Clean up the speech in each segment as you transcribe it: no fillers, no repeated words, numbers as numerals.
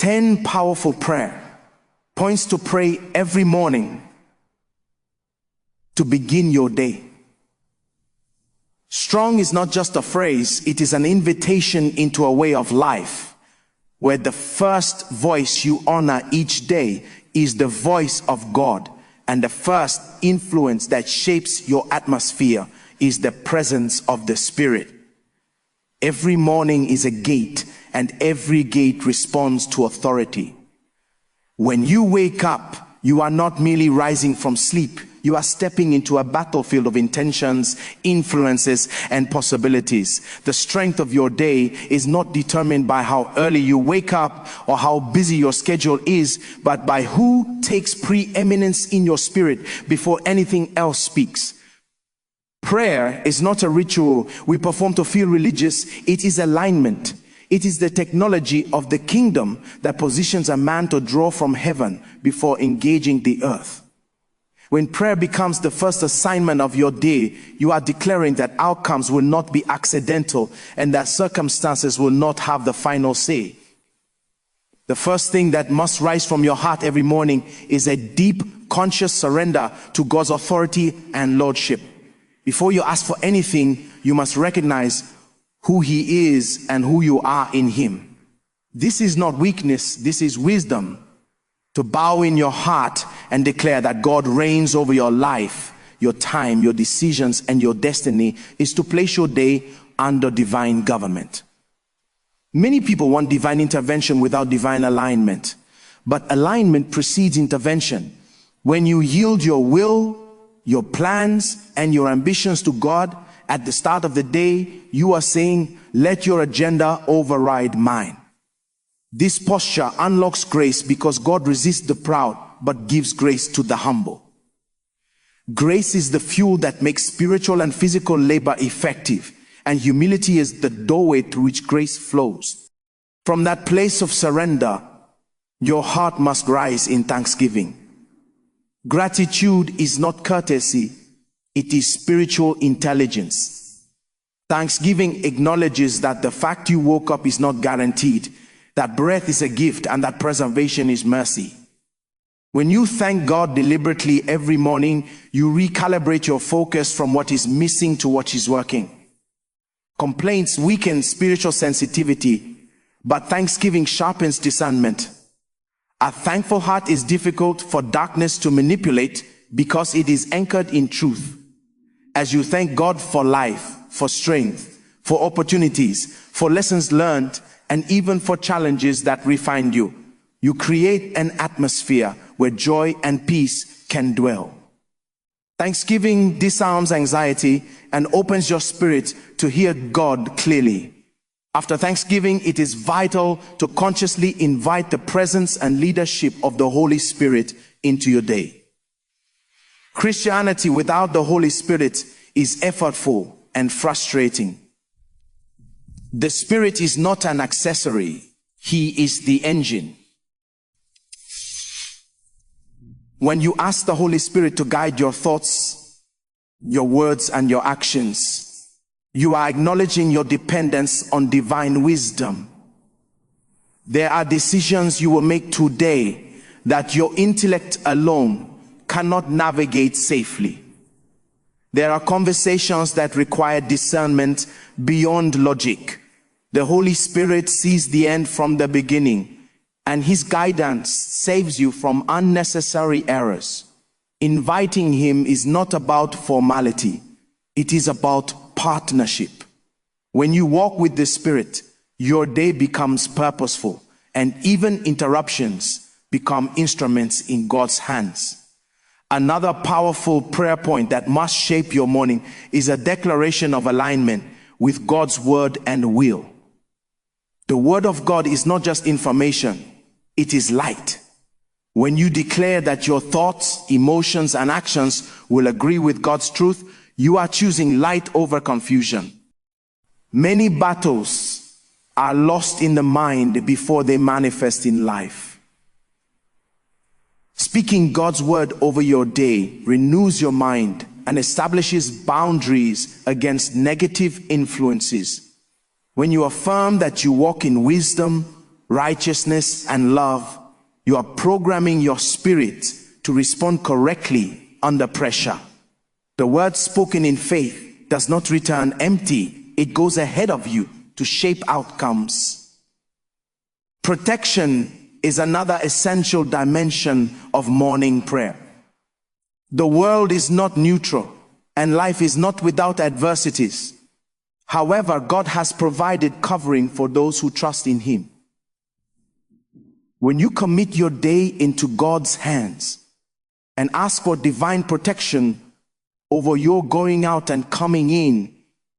10 powerful prayer points to pray every morning to begin your day. Strong is not just a phrase, it is an invitation into a way of life where the first voice you honor each day is the voice of God, and the first influence that shapes your atmosphere is the presence of the Spirit. Every morning is a gate, and every gate responds to authority. When you wake up, you are not merely rising from sleep. You are stepping into a battlefield of intentions, influences, and possibilities. The strength of your day is not determined by how early you wake up or how busy your schedule is, but by who takes preeminence in your spirit before anything else speaks. Prayer is not a ritual we perform to feel religious. It is alignment. It is the technology of the kingdom that positions a man to draw from heaven before engaging the earth. When prayer becomes the first assignment of your day, you are declaring that outcomes will not be accidental and that circumstances will not have the final say. The first thing that must rise from your heart every morning is a deep, conscious surrender to God's authority and lordship. Before you ask for anything, you must recognize who He is and who you are in Him. This is not weakness, this is wisdom. To bow in your heart and declare that God reigns over your life, your time, your decisions, and your destiny is to place your day under divine government. Many people want divine intervention without divine alignment, but alignment precedes intervention. When you yield your will, your plans, and your ambitions to God at the start of the day, you are saying, let your agenda override mine. This posture unlocks grace because God resists the proud but gives grace to the humble. Grace is the fuel that makes spiritual and physical labor effective, and humility is the doorway through which grace flows. From that place of surrender, your heart must rise in thanksgiving. Gratitude is not courtesy, it is spiritual intelligence. Thanksgiving acknowledges that the fact you woke up is not guaranteed, that breath is a gift, and that preservation is mercy. When you thank God deliberately every morning, you recalibrate your focus from what is missing to what is working. Complaints weaken spiritual sensitivity, but thanksgiving sharpens discernment. A thankful heart is difficult for darkness to manipulate because it is anchored in truth. As you thank God for life, for strength, for opportunities, for lessons learned, and even for challenges that refine you, you create an atmosphere where joy and peace can dwell. Thanksgiving disarms anxiety and opens your spirit to hear God clearly. After Thanksgiving, it is vital to consciously invite the presence and leadership of the Holy Spirit into your day. Christianity without the Holy Spirit is effortful and frustrating. The Spirit is not an accessory. He is the engine. When you ask the Holy Spirit to guide your thoughts, your words, and your actions, you are acknowledging your dependence on divine wisdom. There are decisions you will make today that your intellect alone cannot navigate safely. There are conversations that require discernment beyond logic. The Holy Spirit sees the end from the beginning, and His guidance saves you from unnecessary errors. Inviting Him is not about formality. It is about partnership. When you walk with the Spirit, your day becomes purposeful, and even interruptions become instruments in God's hands. Another powerful prayer point that must shape your morning is a declaration of alignment with God's word and will. The word of God is not just information, it is light. When you declare that your thoughts, emotions, and actions will agree with God's truth, you are choosing light over confusion. Many battles are lost in the mind before they manifest in life. Speaking God's word over your day renews your mind and establishes boundaries against negative influences. When you affirm that you walk in wisdom, righteousness, and love. You are programming your spirit to respond correctly under pressure. The word spoken in faith does not return empty. It goes ahead of you to shape outcomes. Protection is another essential dimension of morning prayer. The world is not neutral, and life is not without adversities. However, God has provided covering for those who trust in Him. When you commit your day into God's hands and ask for divine protection over your going out and coming in,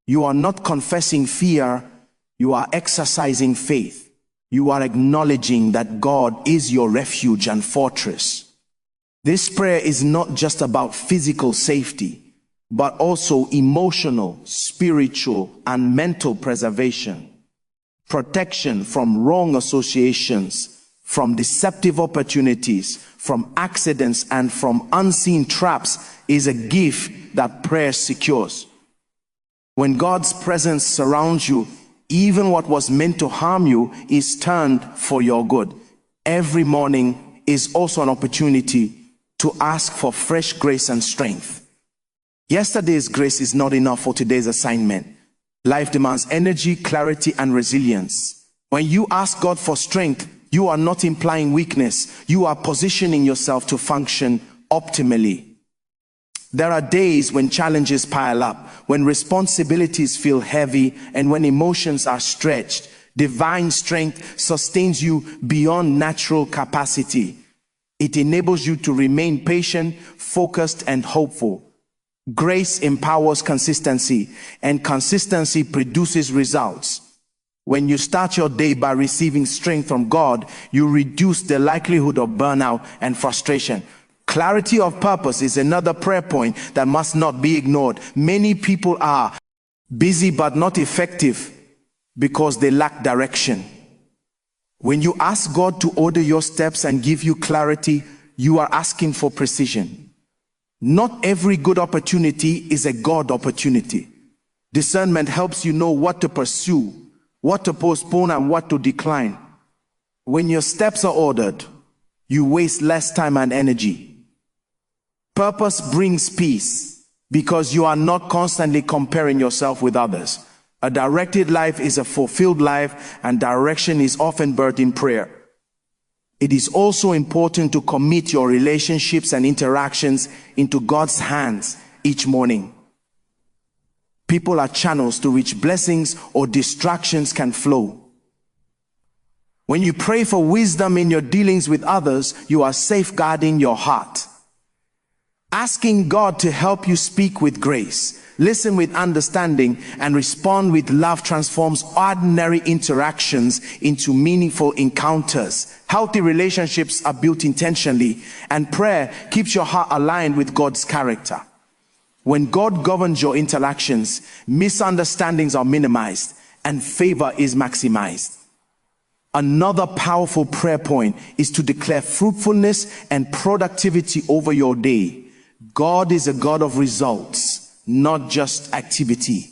you are not confessing fear, you are exercising faith. You are acknowledging that God is your refuge and fortress. This prayer is not just about physical safety, but also emotional, spiritual, and mental preservation. Protection from wrong associations, from deceptive opportunities, from accidents, and from unseen traps is a gift that prayer secures. When God's presence surrounds you, even what was meant to harm you is turned for your good. Every morning is also an opportunity to ask for fresh grace and strength. Yesterday's grace is not enough for today's assignment. Life demands energy, clarity, and resilience. When you ask God for strength, you are not implying weakness. You are positioning yourself to function optimally. There are days when challenges pile up, when responsibilities feel heavy, and when emotions are stretched. Divine strength sustains you beyond natural capacity. It enables you to remain patient, focused, and hopeful. Grace empowers consistency, and consistency produces results. When you start your day by receiving strength from God, you reduce the likelihood of burnout and frustration. Clarity of purpose is another prayer point that must not be ignored. Many people are busy but not effective because they lack direction. When you ask God to order your steps and give you clarity, you are asking for precision. Not every good opportunity is a God opportunity. Discernment helps you know what to pursue, what to postpone, and what to decline. When your steps are ordered, you waste less time and energy. Purpose brings peace because you are not constantly comparing yourself with others. A directed life is a fulfilled life, and direction is often birthed in prayer. It is also important to commit your relationships and interactions into God's hands each morning. People are channels through which blessings or distractions can flow. When you pray for wisdom in your dealings with others, you are safeguarding your heart. Asking God to help you speak with grace, listen with understanding, and respond with love transforms ordinary interactions into meaningful encounters. Healthy relationships are built intentionally, and prayer keeps your heart aligned with God's character. When God governs your interactions, misunderstandings are minimized and favor is maximized. Another powerful prayer point is to declare fruitfulness and productivity over your day. God is a God of results, not just activity.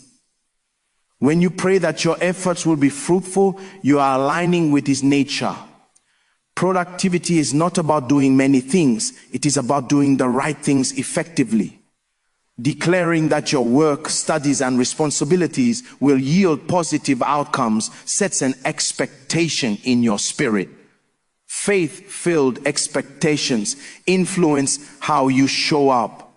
When you pray that your efforts will be fruitful, you are aligning with His nature. Productivity is not about doing many things. It is about doing the right things effectively. Declaring that your work, studies, and responsibilities will yield positive outcomes sets an expectation in your spirit. Faith-filled expectations influence how you show up.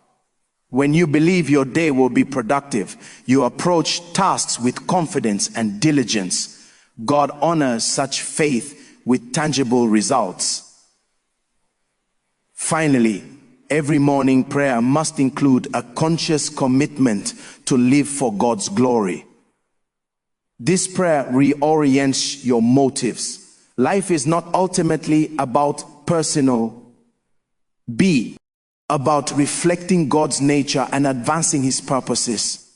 When you believe your day will be productive, you approach tasks with confidence and diligence. God honors such faith with tangible results. Finally, every morning prayer must include a conscious commitment to live for God's glory. This prayer reorients your motives. Life is not ultimately about personal. About reflecting God's nature and advancing His purposes.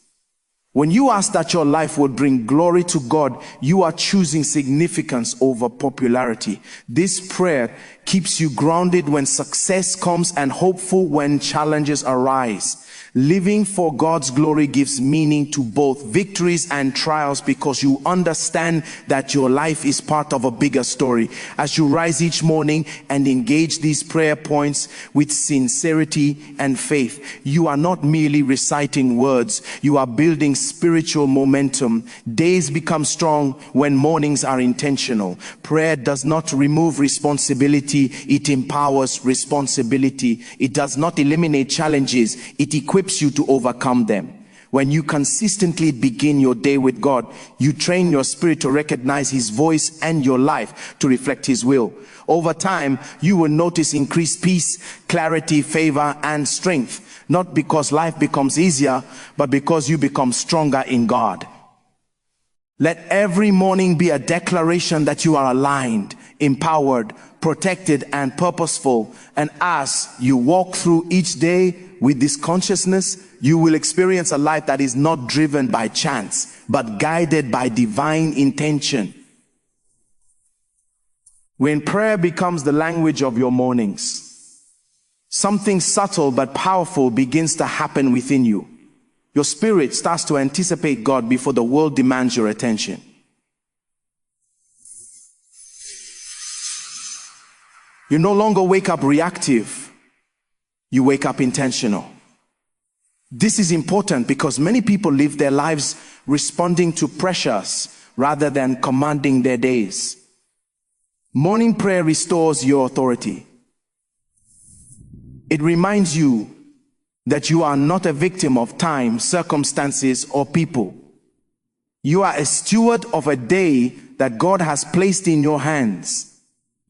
When you ask that your life will bring glory to God, you are choosing significance over popularity. This prayer keeps you grounded when success comes and hopeful when challenges arise. Living for God's glory gives meaning to both victories and trials because you understand that your life is part of a bigger story. As you rise each morning and engage these prayer points with sincerity and faith, you are not merely reciting words, you are building spiritual momentum. Days become strong when mornings are intentional. Prayer does not remove responsibility, it empowers responsibility. It does not eliminate challenges, it equips you to overcome them. When you consistently begin your day with God, you train your spirit to recognize His voice and your life to reflect His will. Over time, you will notice increased peace, clarity, favor, and strength. Not because life becomes easier, but because you become stronger in God. Let every morning be a declaration that you are aligned, empowered, protected, and purposeful. And as you walk through each day with this consciousness, you will experience a life that is not driven by chance, but guided by divine intention. When prayer becomes the language of your mornings, something subtle but powerful begins to happen within you. Your spirit starts to anticipate God before the world demands your attention. You no longer wake up reactive, you wake up intentional. This is important because many people live their lives responding to pressures rather than commanding their days. Morning prayer restores your authority. It reminds you that you are not a victim of time, circumstances, or people. You are a steward of a day that God has placed in your hands.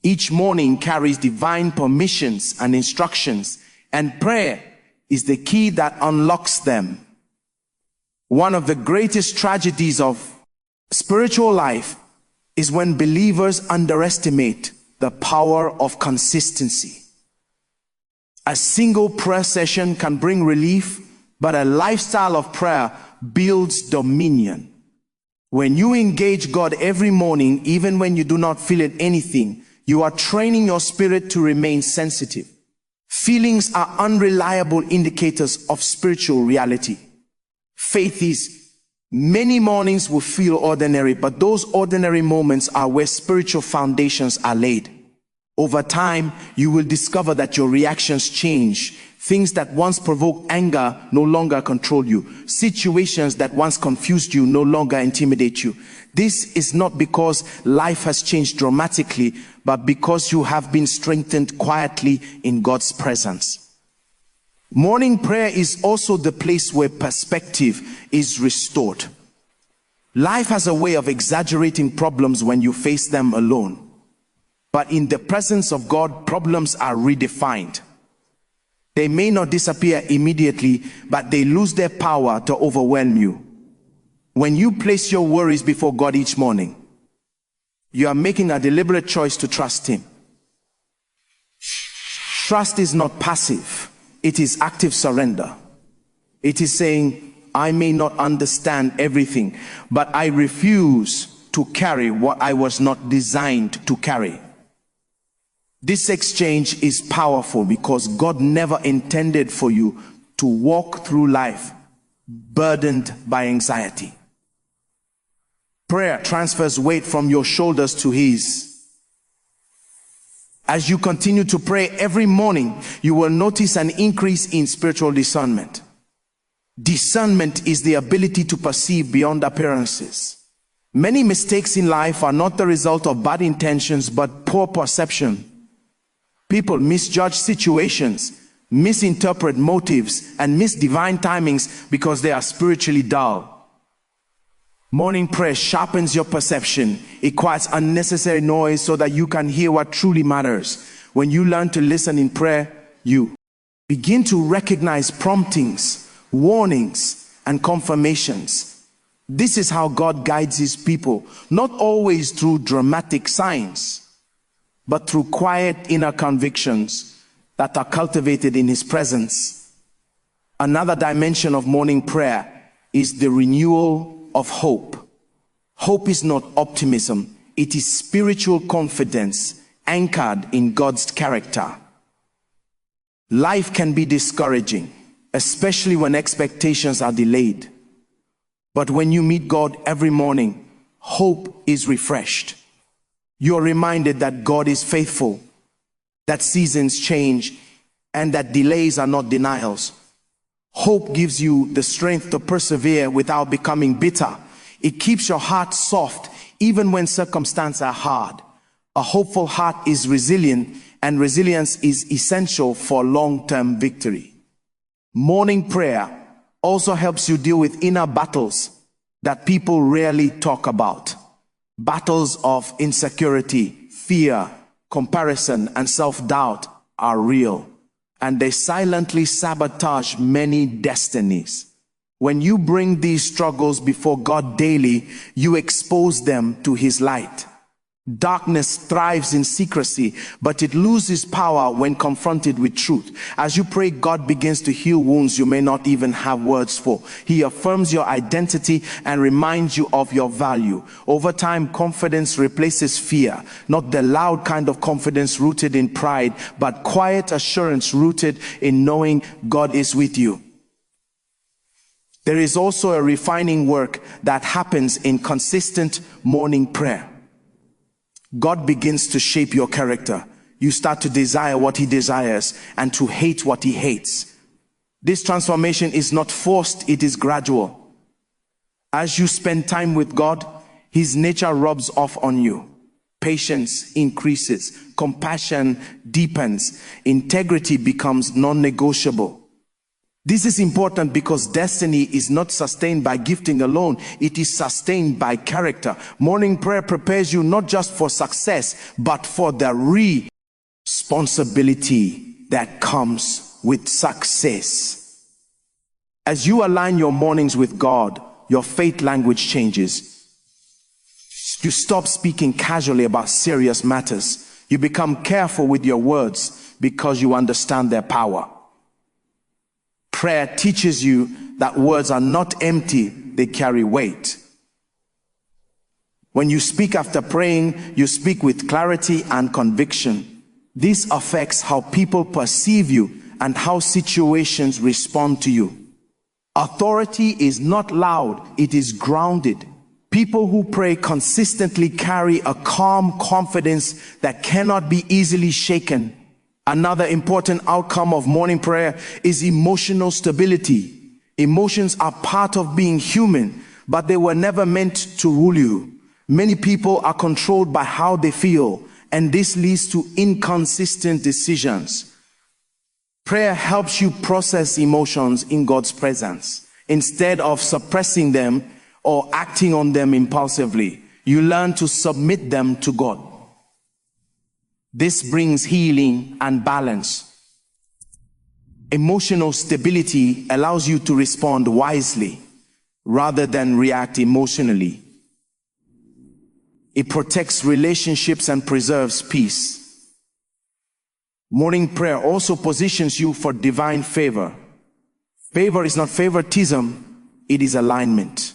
Each morning carries divine permissions and instructions, and prayer is the key that unlocks them. One of the greatest tragedies of spiritual life is when believers underestimate the power of consistency. A single prayer session can bring relief, but a lifestyle of prayer builds dominion. When you engage God every morning, even when you do not feel it anything, you are training your spirit to remain sensitive. Feelings are unreliable indicators of spiritual reality. Faith is, many mornings will feel ordinary, but those ordinary moments are where spiritual foundations are laid. Over time, you will discover that your reactions change. Things that once provoked anger no longer control you. Situations that once confused you no longer intimidate you. This is not because life has changed dramatically, but because you have been strengthened quietly in God's presence. Morning prayer is also the place where perspective is restored. Life has a way of exaggerating problems when you face them alone. But in the presence of God, problems are redefined. They may not disappear immediately, but they lose their power to overwhelm you. When you place your worries before God each morning, you are making a deliberate choice to trust Him. Trust is not passive, it is active surrender. It is saying, I may not understand everything, but I refuse to carry what I was not designed to carry. This exchange is powerful because God never intended for you to walk through life burdened by anxiety. Prayer transfers weight from your shoulders to His. As you continue to pray every morning, you will notice an increase in spiritual discernment. Discernment is the ability to perceive beyond appearances. Many mistakes in life are not the result of bad intentions, but poor perception. People misjudge situations, misinterpret motives, and miss divine timings because they are spiritually dull. Morning prayer sharpens your perception. It quiets unnecessary noise so that you can hear what truly matters. When you learn to listen in prayer, you begin to recognize promptings, warnings, and confirmations. This is how God guides His people, not always through dramatic signs, but through quiet inner convictions that are cultivated in His presence. Another dimension of morning prayer is the renewal of hope. Hope is not optimism. It is spiritual confidence anchored in God's character. Life can be discouraging, especially when expectations are delayed. But when you meet God every morning, hope is refreshed. You are reminded that God is faithful, that seasons change, and that delays are not denials. Hope gives you the strength to persevere without becoming bitter. It keeps your heart soft even when circumstances are hard. A hopeful heart is resilient, and resilience is essential for long-term victory. Morning prayer also helps you deal with inner battles that people rarely talk about. Battles of insecurity, fear, comparison, and self-doubt are real, and they silently sabotage many destinies. When you bring these struggles before God daily, you expose them to His light. Darkness thrives in secrecy, but it loses power when confronted with truth. As you pray, God begins to heal wounds you may not even have words for. He affirms your identity and reminds you of your value. Over time, confidence replaces fear, not the loud kind of confidence rooted in pride, but quiet assurance rooted in knowing God is with you. There is also a refining work that happens in consistent morning prayer. God begins to shape your character. You start to desire what He desires and to hate what He hates. This transformation is not forced, it is gradual. As you spend time with God, His nature rubs off on you. Patience increases, compassion deepens, integrity becomes non-negotiable. This is important because destiny is not sustained by gifting alone. It is sustained by character. Morning prayer prepares you not just for success, but for the responsibility that comes with success. As you align your mornings with God, your faith language changes. You stop speaking casually about serious matters. You become careful with your words because you understand their power. Prayer teaches you that words are not empty, they carry weight. When you speak after praying, you speak with clarity and conviction. This affects how people perceive you and how situations respond to you. Authority is not loud, it is grounded. People who pray consistently carry a calm confidence that cannot be easily shaken. Another important outcome of morning prayer is emotional stability. Emotions are part of being human, but they were never meant to rule you. Many people are controlled by how they feel, and this leads to inconsistent decisions. Prayer helps you process emotions in God's presence. Instead of suppressing them or acting on them impulsively, you learn to submit them to God. This brings healing and balance. Emotional stability allows you to respond wisely rather than react emotionally. It protects relationships and preserves peace. Morning prayer also positions you for divine favor. Favor is not favoritism, it is alignment.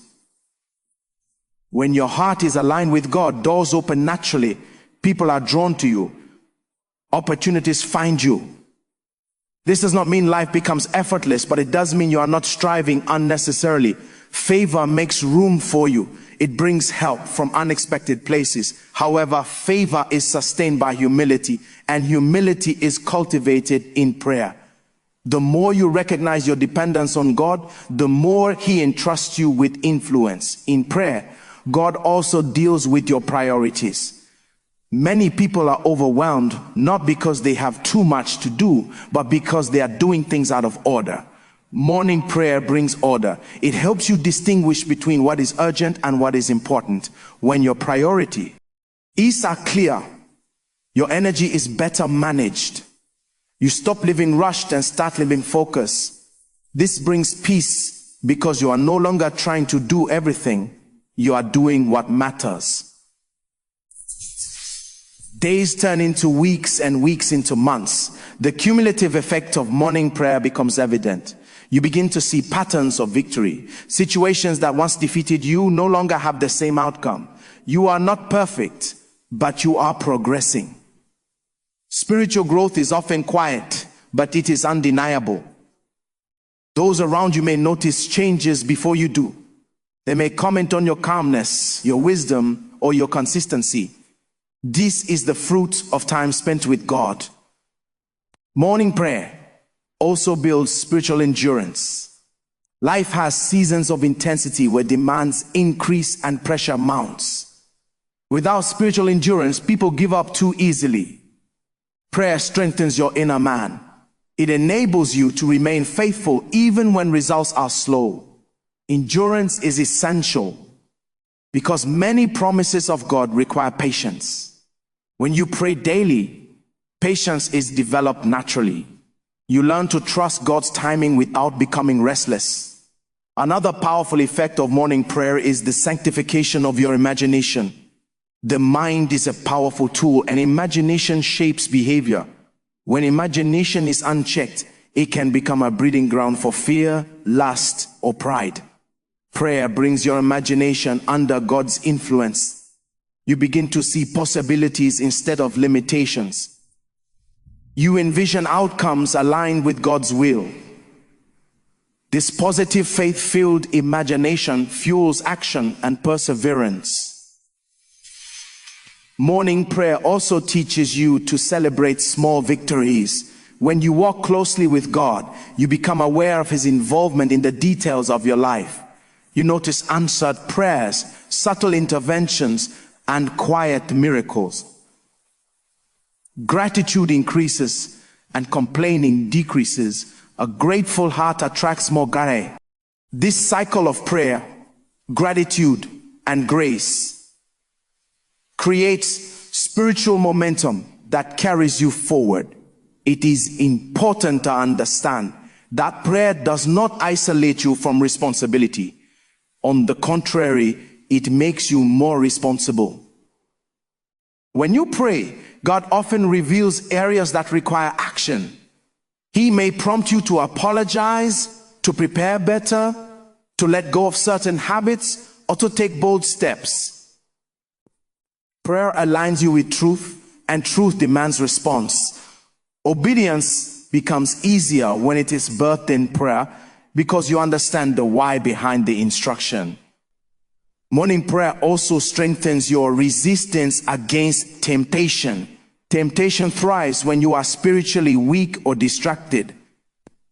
When your heart is aligned with God, doors open naturally. People are drawn to you. Opportunities find you. This does not mean life becomes effortless, but it does mean you are not striving unnecessarily. Favor makes room for you. It brings help from unexpected places. However, favor is sustained by humility, and humility is cultivated in prayer. The more you recognize your dependence on God, the more He entrusts you with influence. In prayer, God also deals with your priorities. Many people are overwhelmed, not because they have too much to do, but because they are doing things out of order. Morning prayer brings order. It helps you distinguish between what is urgent and what is important. When your priorities are clear, your energy is better managed. You stop living rushed and start living focused. This brings peace because you are no longer trying to do everything. You are doing what matters. Days turn into weeks and weeks into months. The cumulative effect of morning prayer becomes evident. You begin to see patterns of victory. Situations that once defeated you no longer have the same outcome. You are not perfect, but you are progressing. Spiritual growth is often quiet, but it is undeniable. Those around you may notice changes before you do. They may comment on your calmness, your wisdom, or your consistency. This is the fruit of time spent with God. Morning prayer also builds spiritual endurance. Life has seasons of intensity where demands increase and pressure mounts. Without spiritual endurance, people give up too easily. Prayer strengthens your inner man. It enables you to remain faithful even when results are slow. Endurance is essential because many promises of God require patience. When you pray daily, patience is developed naturally. You learn to trust God's timing without becoming restless. Another powerful effect of morning prayer is the sanctification of your imagination. The mind is a powerful tool, and imagination shapes behavior. When imagination is unchecked, it can become a breeding ground for fear, lust, or pride. Prayer brings your imagination under God's influence. You begin to see possibilities instead of limitations. You envision outcomes aligned with God's will. This positive faith-filled imagination fuels action and perseverance. Morning prayer also teaches you to celebrate small victories. When you walk closely with God, you become aware of His involvement in the details of your life. You notice answered prayers, subtle interventions, and quiet miracles. Gratitude increases and complaining decreases. A grateful heart attracts more grace. This cycle of prayer, gratitude, and grace creates spiritual momentum that carries you forward. It is important to understand that prayer does not isolate you from responsibility. On the contrary, it makes you more responsible. When you pray, God often reveals areas that require action. He may prompt you to apologize, to prepare better, to let go of certain habits, or to take bold steps. Prayer aligns you with truth, and truth demands response. Obedience becomes easier when it is birthed in prayer because you understand the why behind the instruction. Morning prayer also strengthens your resistance against temptation. Temptation thrives when you are spiritually weak or distracted.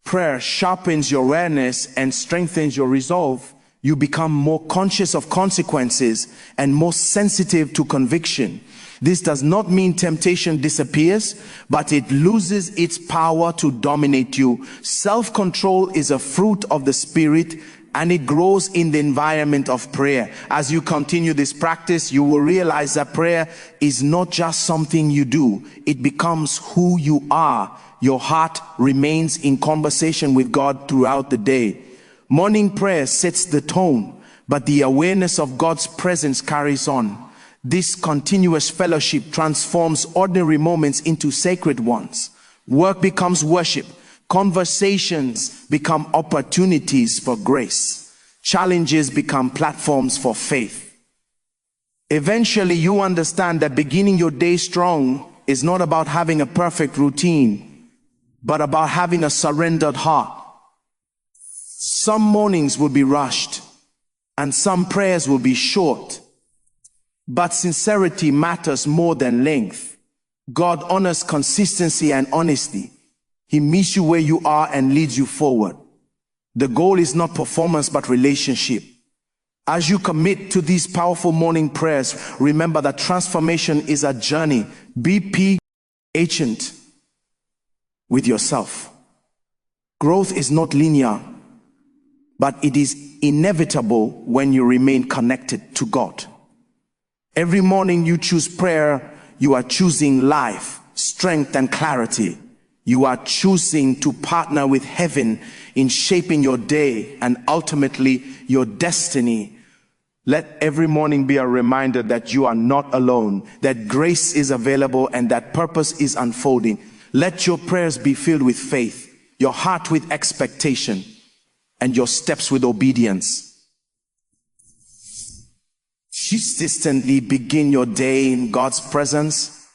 Prayer sharpens your awareness and strengthens your resolve. You become more conscious of consequences and more sensitive to conviction. This does not mean temptation disappears, but it loses its power to dominate you. Self-control is a fruit of the Spirit, and it grows in the environment of prayer. As you continue this practice, you will realize that prayer is not just something you do. It becomes who you are. Your heart remains in conversation with God throughout the day. Morning prayer sets the tone, but the awareness of God's presence carries on. This continuous fellowship transforms ordinary moments into sacred ones. Work becomes worship. Conversations become opportunities for grace. Challenges become platforms for faith. Eventually, you understand that beginning your day strong is not about having a perfect routine, but about having a surrendered heart. Some mornings will be rushed, and some prayers will be short. But sincerity matters more than length. God honors consistency and honesty. He meets you where you are and leads you forward. The goal is not performance, but relationship. As you commit to these powerful morning prayers, remember that transformation is a journey. Be patient with yourself. Growth is not linear, but it is inevitable when you remain connected to God. Every morning you choose prayer, you are choosing life, strength, and clarity. You are choosing to partner with heaven in shaping your day and ultimately your destiny. Let every morning be a reminder that you are not alone, that grace is available, and that purpose is unfolding. Let your prayers be filled with faith, your heart with expectation, and your steps with obedience. Consistently begin your day in God's presence.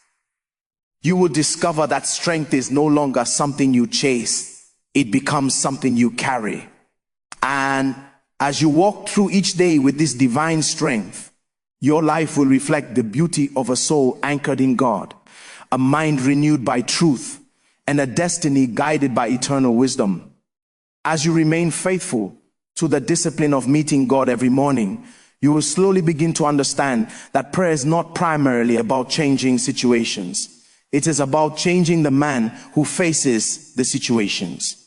You will discover that strength is no longer something you chase. It becomes something you carry. And as you walk through each day with this divine strength, your life will reflect the beauty of a soul anchored in God, a mind renewed by truth, and a destiny guided by eternal wisdom. As you remain faithful to the discipline of meeting God every morning, you will slowly begin to understand that prayer is not primarily about changing situations. It is about changing the man who faces the situations.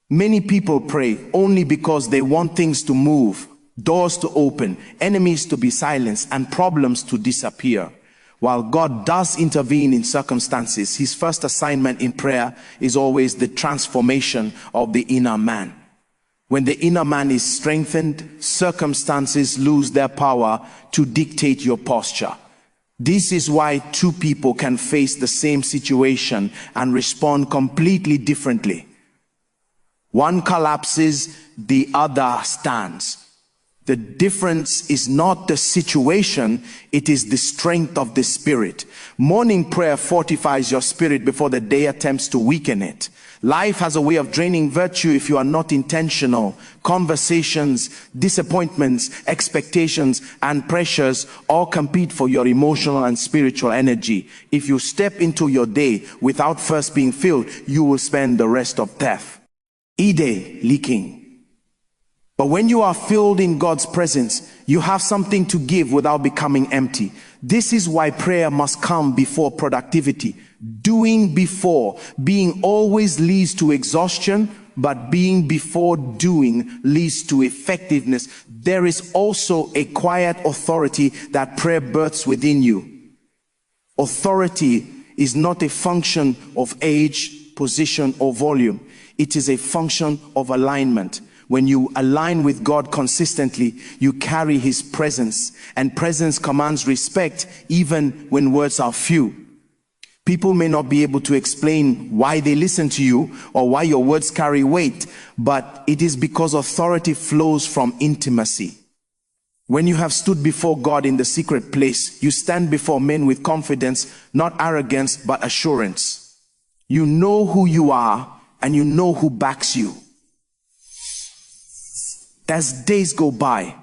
Many people pray only because they want things to move, doors to open, enemies to be silenced, and problems to disappear. While God does intervene in circumstances, his first assignment in prayer is always the transformation of the inner man. When the inner man is strengthened, circumstances lose their power to dictate your posture. This is why two people can face the same situation and respond completely differently. One collapses, the other stands. The difference is not the situation, it is the strength of the spirit. Morning prayer fortifies your spirit before the day attempts to weaken it. Life has a way of draining virtue if you are not intentional. Conversations, disappointments, expectations, and pressures all compete for your emotional and spiritual energy. If you step into your day without first being filled, you will spend the rest of death. Ide leaking. But when you are filled in God's presence, you have something to give without becoming empty. This is why prayer must come before productivity. Doing before being always leads to exhaustion, but being before doing leads to effectiveness. There is also a quiet authority that prayer births within you. Authority is not a function of age, position, or volume. It is a function of alignment. When you align with God consistently, you carry his presence, and presence commands respect even when words are few. People may not be able to explain why they listen to you or why your words carry weight, but it is because authority flows from intimacy. When you have stood before God in the secret place, you stand before men with confidence, not arrogance, but assurance. You know who you are, and you know who backs you. As days go by,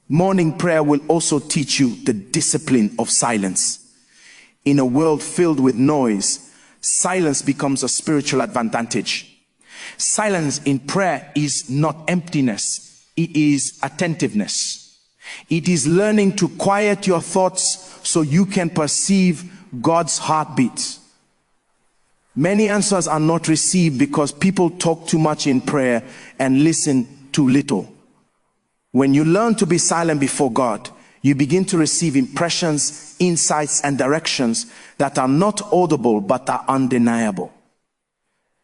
morning prayer will also teach you the discipline of silence. In a world filled with noise, silence becomes a spiritual advantage. Silence in prayer is not emptiness, it is attentiveness. It is learning to quiet your thoughts so you can perceive God's heartbeat. Many answers are not received because people talk too much in prayer and listen too little. When you learn to be silent before God, you begin to receive impressions, insights, and directions that are not audible but are undeniable.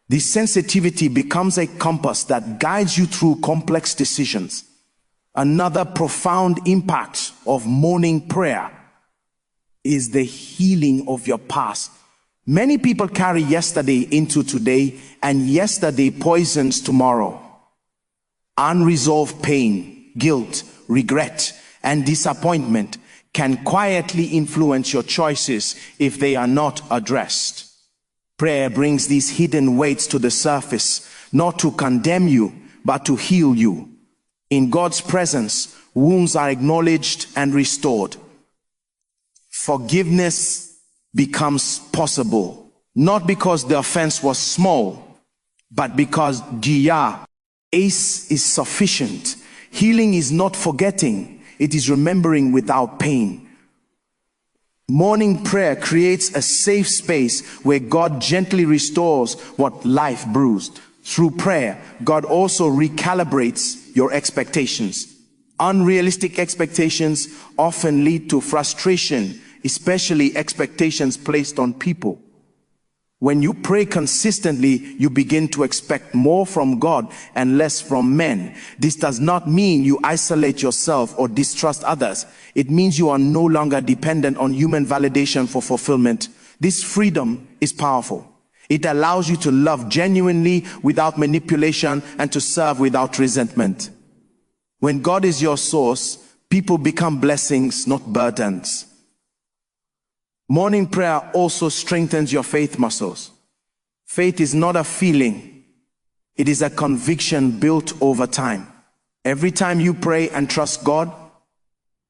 This sensitivity becomes a compass that guides you through complex decisions. Another profound impact of morning prayer is the healing of your past. Many people carry yesterday into today, and yesterday poisons tomorrow. Unresolved pain, guilt, regret, and disappointment can quietly influence your choices if they are not addressed. Prayer brings these hidden weights to the surface, not to condemn you, but to heal you. In God's presence, wounds are acknowledged and restored. Forgiveness becomes possible, not because the offense was small, but because grace is sufficient. Healing is not forgetting, it is remembering without pain. Morning prayer creates a safe space where God gently restores what life bruised. Through prayer, God also recalibrates your expectations. Unrealistic expectations often lead to frustration, especially expectations placed on people. When you pray consistently, you begin to expect more from God and less from men. This does not mean you isolate yourself or distrust others. It means you are no longer dependent on human validation for fulfillment. This freedom is powerful. It allows you to love genuinely without manipulation and to serve without resentment. When God is your source, people become blessings, not burdens. Morning prayer also strengthens your faith muscles. Faith is not a feeling. It is a conviction built over time. Every time you pray and trust God,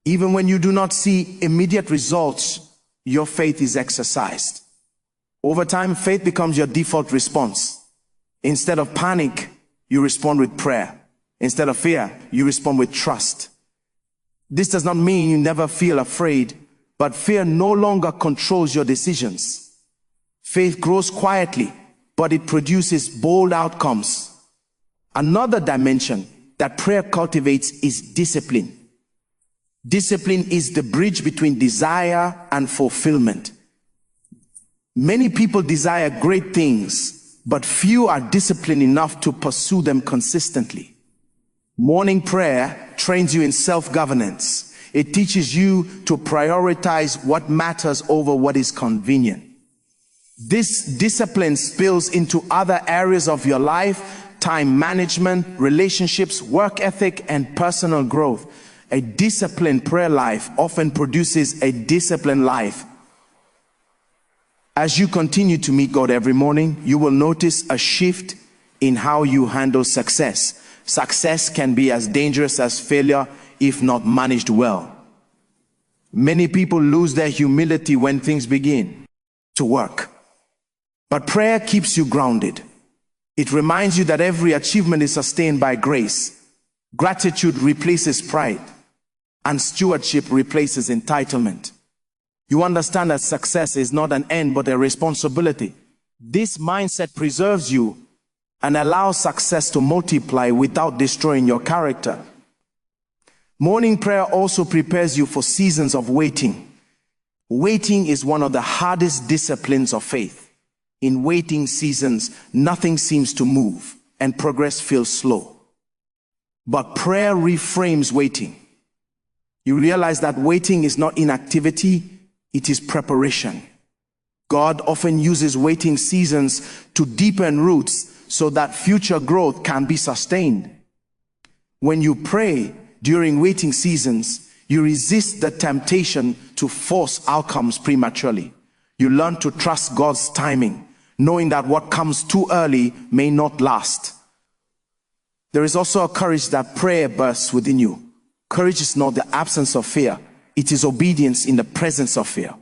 even when you do not see immediate results, your faith is exercised. Over time, faith becomes your default response. Instead of panic, you respond with prayer. Instead of fear, you respond with trust. This does not mean you never feel afraid, but fear no longer controls your decisions. Faith grows quietly, but it produces bold outcomes. Another dimension that prayer cultivates is discipline. Discipline is the bridge between desire and fulfillment. Many people desire great things, but few are disciplined enough to pursue them consistently. Morning prayer trains you in self-governance. It teaches you to prioritize what matters over what is convenient. This discipline spills into other areas of your life: time management, relationships, work ethic, and personal growth. A disciplined prayer life often produces a disciplined life. As you continue to meet God every morning, you will notice a shift in how you handle success. Success can be as dangerous as failure if not managed well. Many people lose their humility when things begin to work. But prayer keeps you grounded. It reminds you that every achievement is sustained by grace. Gratitude replaces pride, and stewardship replaces entitlement. You understand that success is not an end but a responsibility. This mindset preserves you and allows success to multiply without destroying your character. Morning prayer also prepares you for seasons of waiting. Waiting is one of the hardest disciplines of faith. In waiting seasons, nothing seems to move and progress feels slow. But prayer reframes waiting. You realize that waiting is not inactivity, it is preparation. God often uses waiting seasons to deepen roots so that future growth can be sustained. When you pray during waiting seasons, you resist the temptation to force outcomes prematurely. You learn to trust God's timing, knowing that what comes too early may not last. There is also a courage that prayer bursts within you. Courage is not the absence of fear. It is obedience in the presence of fear.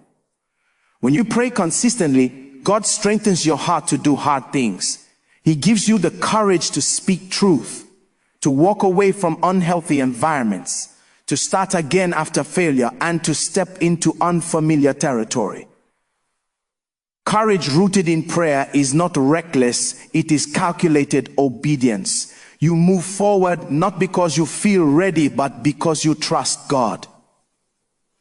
When you pray consistently, God strengthens your heart to do hard things. He gives you the courage to speak truth, to walk away from unhealthy environments, to start again after failure, and to step into unfamiliar territory. Courage rooted in prayer is not reckless, it is calculated obedience. You move forward not because you feel ready, but because you trust God.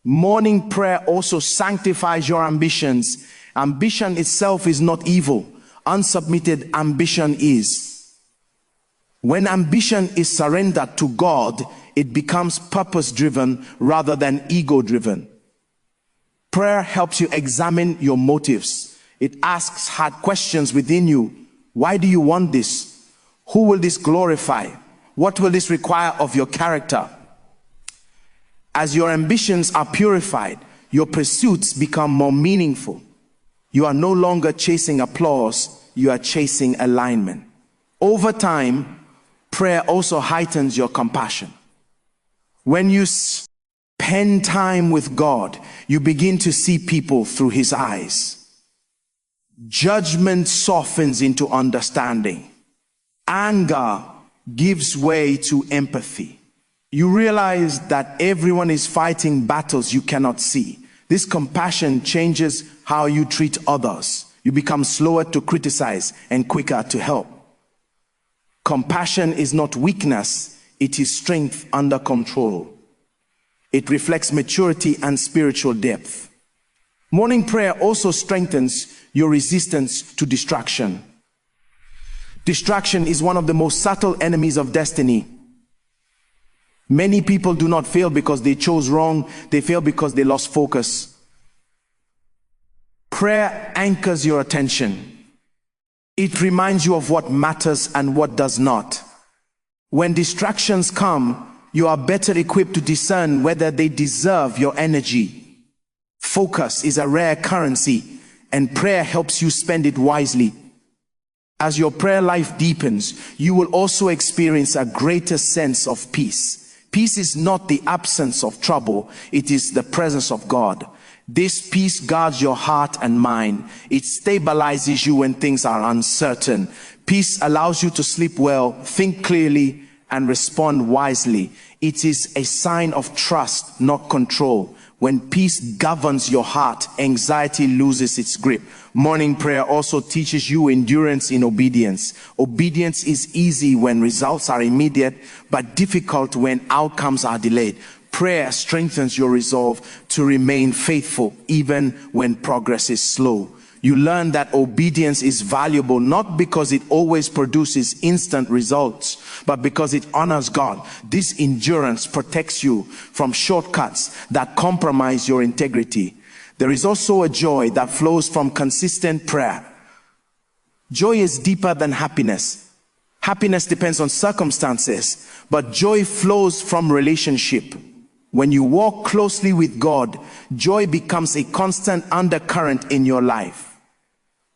Morning prayer also sanctifies your ambitions. Ambition itself is not evil. Unsubmitted ambition is. When ambition is surrendered to God, it becomes purpose-driven rather than ego-driven. Prayer helps you examine your motives. It asks hard questions within you. Why do you want this? Who will this glorify? What will this require of your character? As your ambitions are purified, your pursuits become more meaningful. You are no longer chasing applause, you are chasing alignment. Over time, prayer also heightens your compassion. When you spend time with God, you begin to see people through His eyes. Judgment softens into understanding. Anger gives way to empathy. You realize that everyone is fighting battles you cannot see. This compassion changes how you treat others. You become slower to criticize and quicker to help. Compassion is not weakness, it is strength under control. It reflects maturity and spiritual depth. Morning prayer also strengthens your resistance to distraction. Distraction is one of the most subtle enemies of destiny. Many people do not fail because they chose wrong, they fail because they lost focus. Prayer anchors your attention. It reminds you of what matters and what does not. When distractions come, you are better equipped to discern whether they deserve your energy. Focus is a rare currency, and prayer helps you spend it wisely. As your prayer life deepens, you will also experience a greater sense of peace. Peace is not the absence of trouble, it is the presence of God. This peace guards your heart and mind. It stabilizes you when things are uncertain. Peace allows you to sleep well, think clearly, and respond wisely. It is a sign of trust, not control. When peace governs your heart, anxiety loses its grip. Morning prayer also teaches you endurance in obedience. Obedience is easy when results are immediate, but difficult when outcomes are delayed. Prayer strengthens your resolve to remain faithful even when progress is slow. You learn that obedience is valuable not because it always produces instant results, but because it honors God. This endurance protects you from shortcuts that compromise your integrity. There is also a joy that flows from consistent prayer. Joy is deeper than happiness. Happiness depends on circumstances, but joy flows from relationship. When you walk closely with God, joy becomes a constant undercurrent in your life.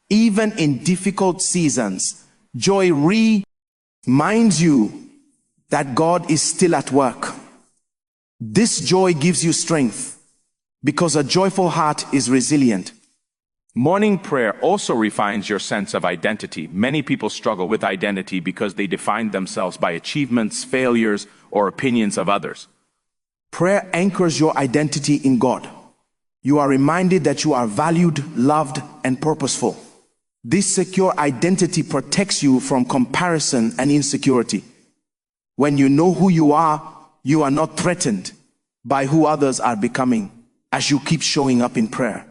Even in difficult seasons, joy reminds you that God is still at work. This joy gives you strength because a joyful heart is resilient. Morning prayer also refines your sense of identity. Many people struggle with identity because they define themselves by achievements, failures, or opinions of others. Prayer anchors your identity in God. You are reminded that you are valued, loved, and purposeful. This secure identity protects you from comparison and insecurity. When you know who you are not threatened by who others are becoming as you keep showing up in prayer.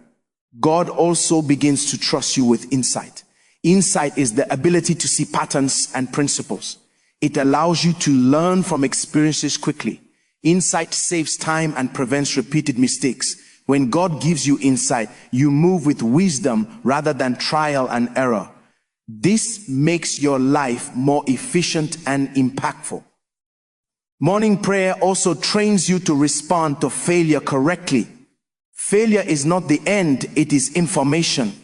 God also begins to trust you with insight. Insight is the ability to see patterns and principles. It allows you to learn from experiences quickly. Insight saves time and prevents repeated mistakes. When God gives you insight, you move with wisdom rather than trial and error. This makes your life more efficient and impactful. Morning prayer also trains you to respond to failure correctly. Failure is not the end, it is information.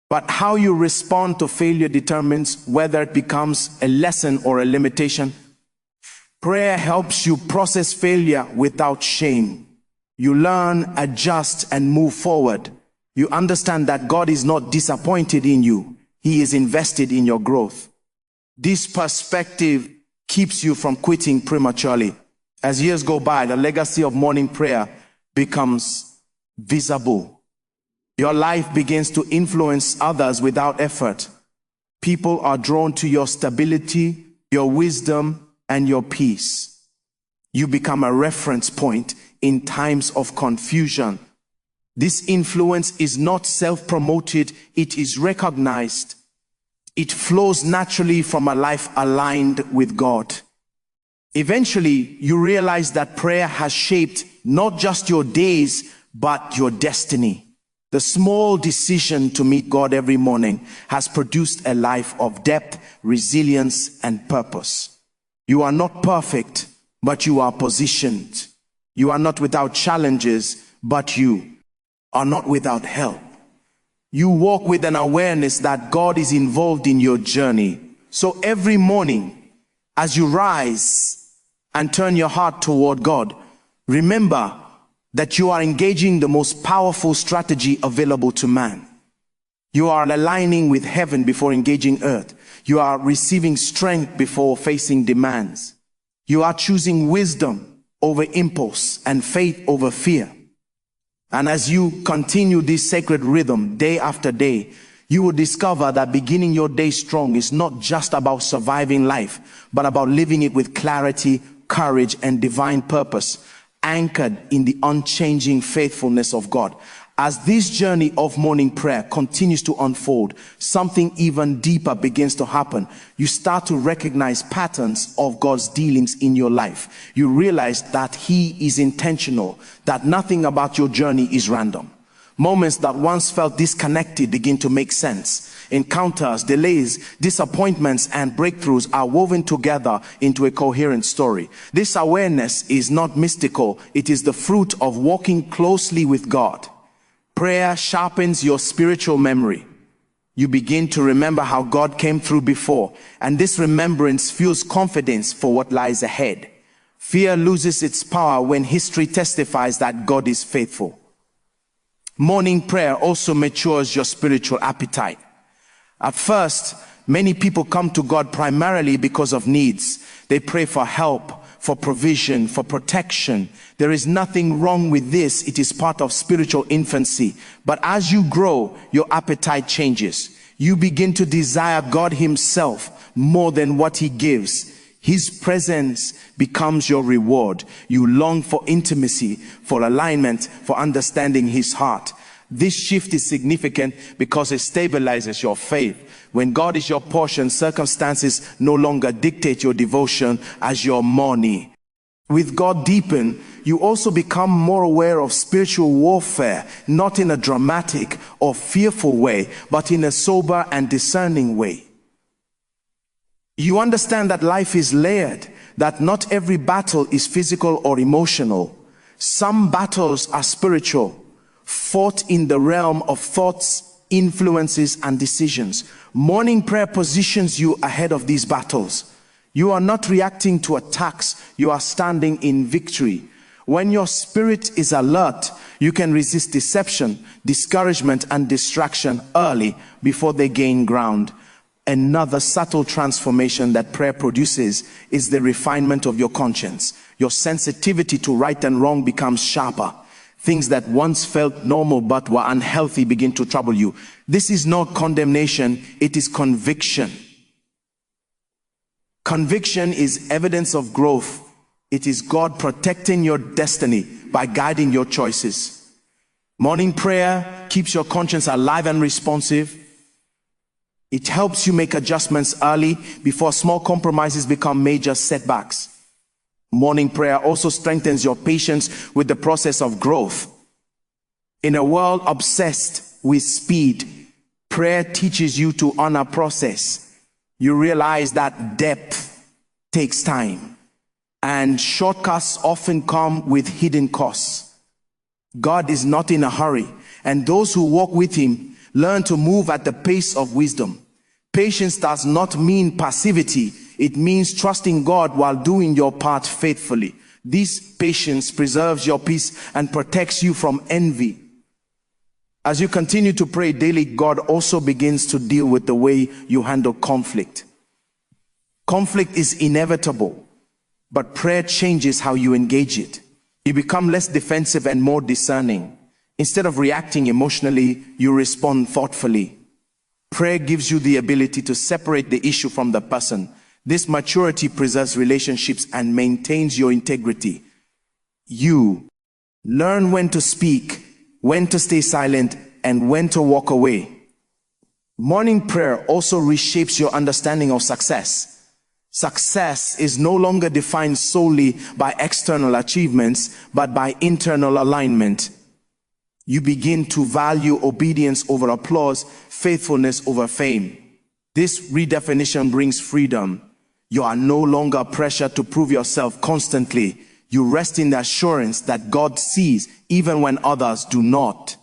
But how you respond to failure determines whether it becomes a lesson or a limitation. Prayer helps you process failure without shame. You learn, adjust, and move forward. You understand that God is not disappointed in you. He is invested in your growth. This perspective keeps you from quitting prematurely. As years go by, the legacy of morning prayer becomes visible. Your life begins to influence others without effort. People are drawn to your stability, your wisdom, and your peace. You become a reference point in times of confusion. This influence is not self-promoted, it is recognized. It flows naturally from a life aligned with God. Eventually, you realize that prayer has shaped not just your days, but your destiny. The small decision to meet God every morning has produced a life of depth, resilience, and purpose. You are not perfect, but you are positioned. You are not without challenges, but you are not without help. You walk with an awareness that God is involved in your journey. So every morning, as you rise and turn your heart toward God, remember that you are engaging the most powerful strategy available to man. You are aligning with heaven before engaging earth. You are receiving strength before facing demands. You are choosing wisdom over impulse and faith over fear. And as you continue this sacred rhythm day after day, you will discover that beginning your day strong is not just about surviving life, but about living it with clarity, courage, and divine purpose, anchored in the unchanging faithfulness of God. As this journey of morning prayer continues to unfold, something even deeper begins to happen. You start to recognize patterns of God's dealings in your life. You realize that He is intentional, that nothing about your journey is random. Moments that once felt disconnected begin to make sense. Encounters, delays, disappointments, and breakthroughs are woven together into a coherent story. This awareness is not mystical. It is the fruit of walking closely with God. Prayer sharpens your spiritual memory. You begin to remember how God came through before, and this remembrance fuels confidence for what lies ahead. Fear loses its power when history testifies that God is faithful. Morning prayer also matures your spiritual appetite. At first, many people come to God primarily because of needs. They pray for help, for provision, for protection. There is nothing wrong with this. It is part of spiritual infancy. But as you grow, your appetite changes. You begin to desire God Himself more than what He gives. His presence becomes your reward. You long for intimacy, for alignment, for understanding His heart. This shift is significant because it stabilizes your faith. When God is your portion, circumstances no longer dictate your devotion as your money. With God deepened, you also become more aware of spiritual warfare, not in a dramatic or fearful way, but in a sober and discerning way. You understand that life is layered, that not every battle is physical or emotional. Some battles are spiritual, fought in the realm of thoughts, influences, and decisions. Morning prayer positions you ahead of these battles. You are not reacting to attacks, you are standing in victory. When your spirit is alert, you can resist deception, discouragement, and distraction early before they gain ground. Another subtle transformation that prayer produces is the refinement of your conscience. Your sensitivity to right and wrong becomes sharper. Things that once felt normal but were unhealthy begin to trouble you. This is not condemnation, it is conviction. Conviction is evidence of growth. It is God protecting your destiny by guiding your choices. Morning prayer keeps your conscience alive and responsive. It helps you make adjustments early before small compromises become major setbacks. Morning prayer also strengthens your patience with the process of growth. In a world obsessed with speed, prayer teaches you to honor process. You realize that depth takes time, and shortcuts often come with hidden costs. God is not in a hurry, and those who walk with Him learn to move at the pace of wisdom. Patience does not mean passivity. It means trusting God while doing your part faithfully. This patience preserves your peace and protects you from envy. As you continue to pray daily, God also begins to deal with the way you handle conflict. Conflict is inevitable, but prayer changes how you engage it. You become less defensive and more discerning. Instead of reacting emotionally, you respond thoughtfully. Prayer gives you the ability to separate the issue from the person. This maturity preserves relationships and maintains your integrity. You learn when to speak, when to stay silent, and when to walk away. Morning prayer also reshapes your understanding of success. Success is no longer defined solely by external achievements, but by internal alignment. You begin to value obedience over applause, faithfulness over fame. This redefinition brings freedom. You are no longer pressured to prove yourself constantly. You rest in the assurance that God sees even when others do not.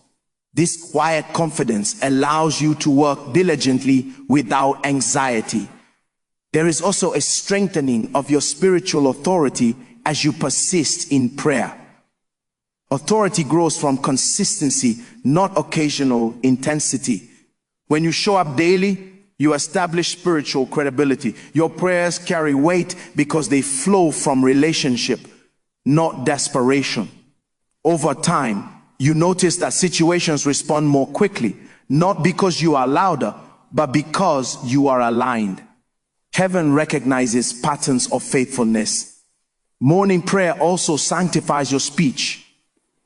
This quiet confidence allows you to work diligently without anxiety. There is also a strengthening of your spiritual authority as you persist in prayer. Authority grows from consistency, not occasional intensity. When you show up daily, you establish spiritual credibility. Your prayers carry weight because they flow from relationship, not desperation. Over time, you notice that situations respond more quickly, not because you are louder, but because you are aligned. Heaven recognizes patterns of faithfulness. Morning prayer also sanctifies your speech.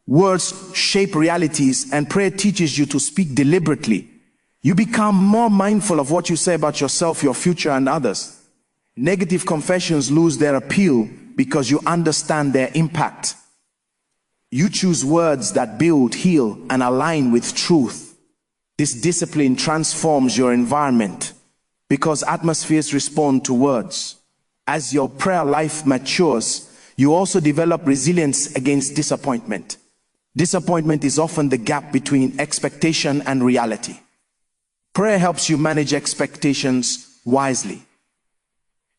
Words shape realities, and prayer teaches you to speak deliberately. You become more mindful of what you say about yourself, your future, and others. Negative confessions lose their appeal because you understand their impact. You choose words that build, heal, and align with truth. This discipline transforms your environment because atmospheres respond to words. As your prayer life matures, you also develop resilience against disappointment. Disappointment is often the gap between expectation and reality. Prayer helps you manage expectations wisely.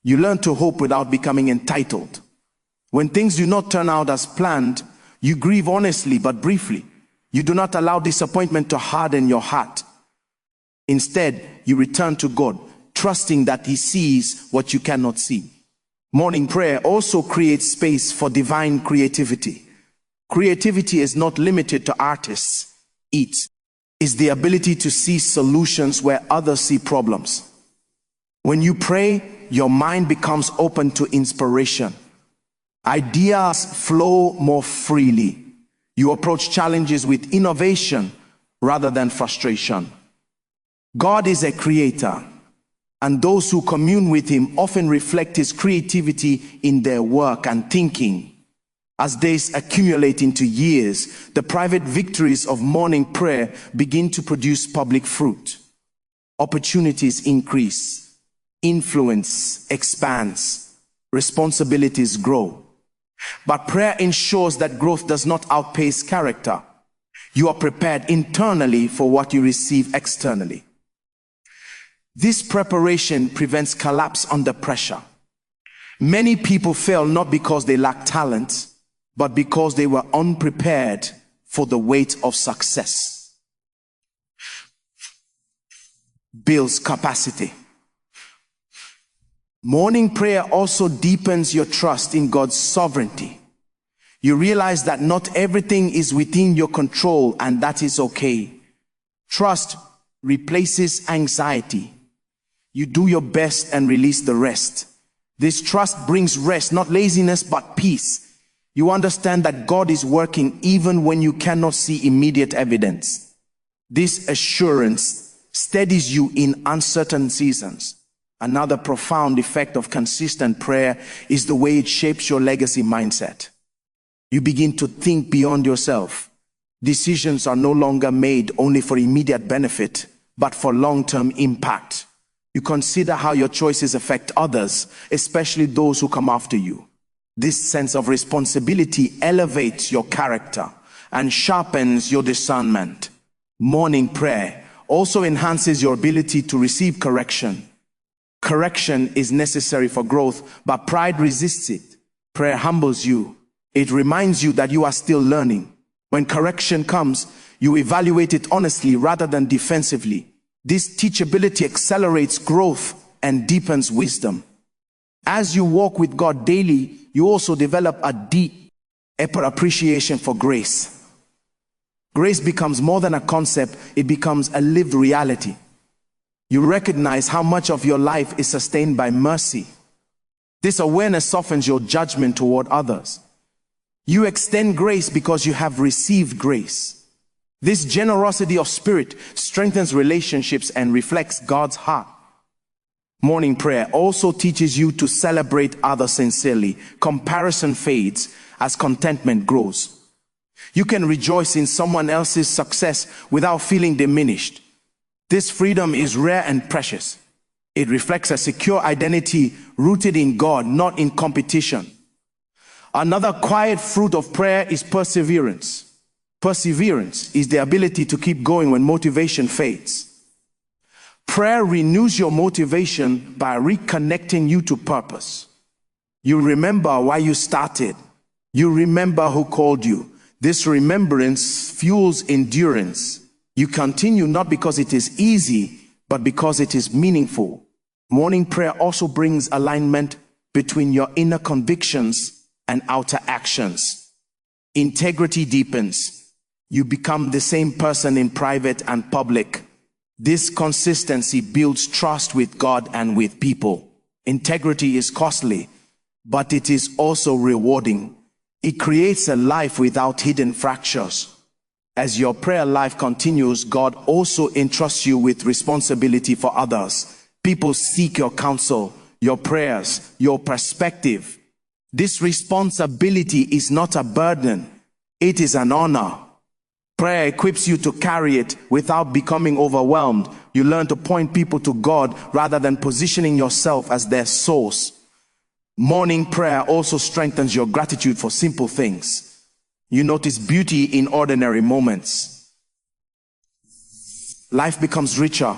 You learn to hope without becoming entitled. When things do not turn out as planned, you grieve honestly but briefly. You do not allow disappointment to harden your heart. Instead, you return to God, trusting that He sees what you cannot see. Morning prayer also creates space for divine creativity. Creativity is not limited to artists. It is the ability to see solutions where others see problems. When you pray, your mind becomes open to inspiration. Ideas flow more freely. You approach challenges with innovation rather than frustration. God is a creator, and those who commune with Him often reflect His creativity in their work and thinking. As days accumulate into years, the private victories of morning prayer begin to produce public fruit. Opportunities increase, influence expands, responsibilities grow. But prayer ensures that growth does not outpace character. You are prepared internally for what you receive externally. This preparation prevents collapse under pressure. Many people fail not because they lack talent, but because they were unprepared for the weight of success. Builds capacity. Morning prayer also deepens your trust in God's sovereignty. You realize that not everything is within your control, and that is okay. Trust replaces anxiety. You do your best and release the rest. This trust brings rest, not laziness, but peace. You understand that God is working even when you cannot see immediate evidence. This assurance steadies you in uncertain seasons. Another profound effect of consistent prayer is the way it shapes your legacy mindset. You begin to think beyond yourself. Decisions are no longer made only for immediate benefit, but for long-term impact. You consider how your choices affect others, especially those who come after you. This sense of responsibility elevates your character and sharpens your discernment. Morning prayer also enhances your ability to receive correction. Correction is necessary for growth, but pride resists it. Prayer humbles you. It reminds you that you are still learning. When correction comes, you evaluate it honestly rather than defensively. This teachability accelerates growth and deepens wisdom. As you walk with God daily, you also develop a deep appreciation for grace. Grace becomes more than a concept, it becomes a lived reality. You recognize how much of your life is sustained by mercy. This awareness softens your judgment toward others. You extend grace because you have received grace. This generosity of spirit strengthens relationships and reflects God's heart. Morning prayer also teaches you to celebrate others sincerely. Comparison fades as contentment grows. You can rejoice in someone else's success without feeling diminished. This freedom is rare and precious. It reflects a secure identity rooted in God, not in competition. Another quiet fruit of prayer is perseverance. Perseverance is the ability to keep going when motivation fades. Prayer renews your motivation by reconnecting you to purpose. You remember why you started. You remember who called you. This remembrance fuels endurance. You continue not because it is easy, but because it is meaningful. Morning prayer also brings alignment between your inner convictions and outer actions. Integrity deepens. You become the same person in private and public. This consistency builds trust with God and with people. Integrity is costly, but it is also rewarding. It creates a life without hidden fractures. As your prayer life continues, God also entrusts you with responsibility for others. People seek your counsel, your prayers, your perspective. This responsibility is not a burden. It is an honor. Prayer equips you to carry it without becoming overwhelmed. You learn to point people to God rather than positioning yourself as their source. Morning prayer also strengthens your gratitude for simple things. You notice beauty in ordinary moments. Life becomes richer,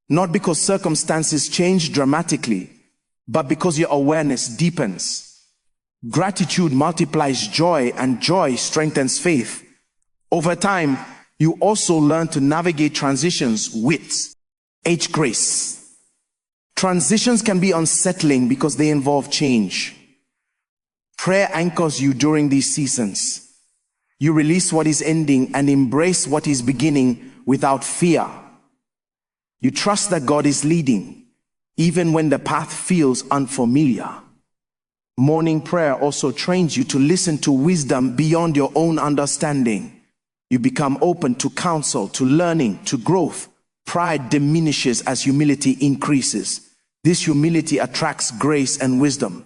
not because circumstances change dramatically, but because your awareness deepens. Gratitude multiplies joy, and joy strengthens faith. Over time, you also learn to navigate transitions with grace. Transitions can be unsettling because they involve change. Prayer anchors you during these seasons. You release what is ending and embrace what is beginning without fear. You trust that God is leading, even when the path feels unfamiliar. Morning prayer also trains you to listen to wisdom beyond your own understanding. You become open to counsel, to learning, to growth. Pride diminishes as humility increases. This humility attracts grace and wisdom.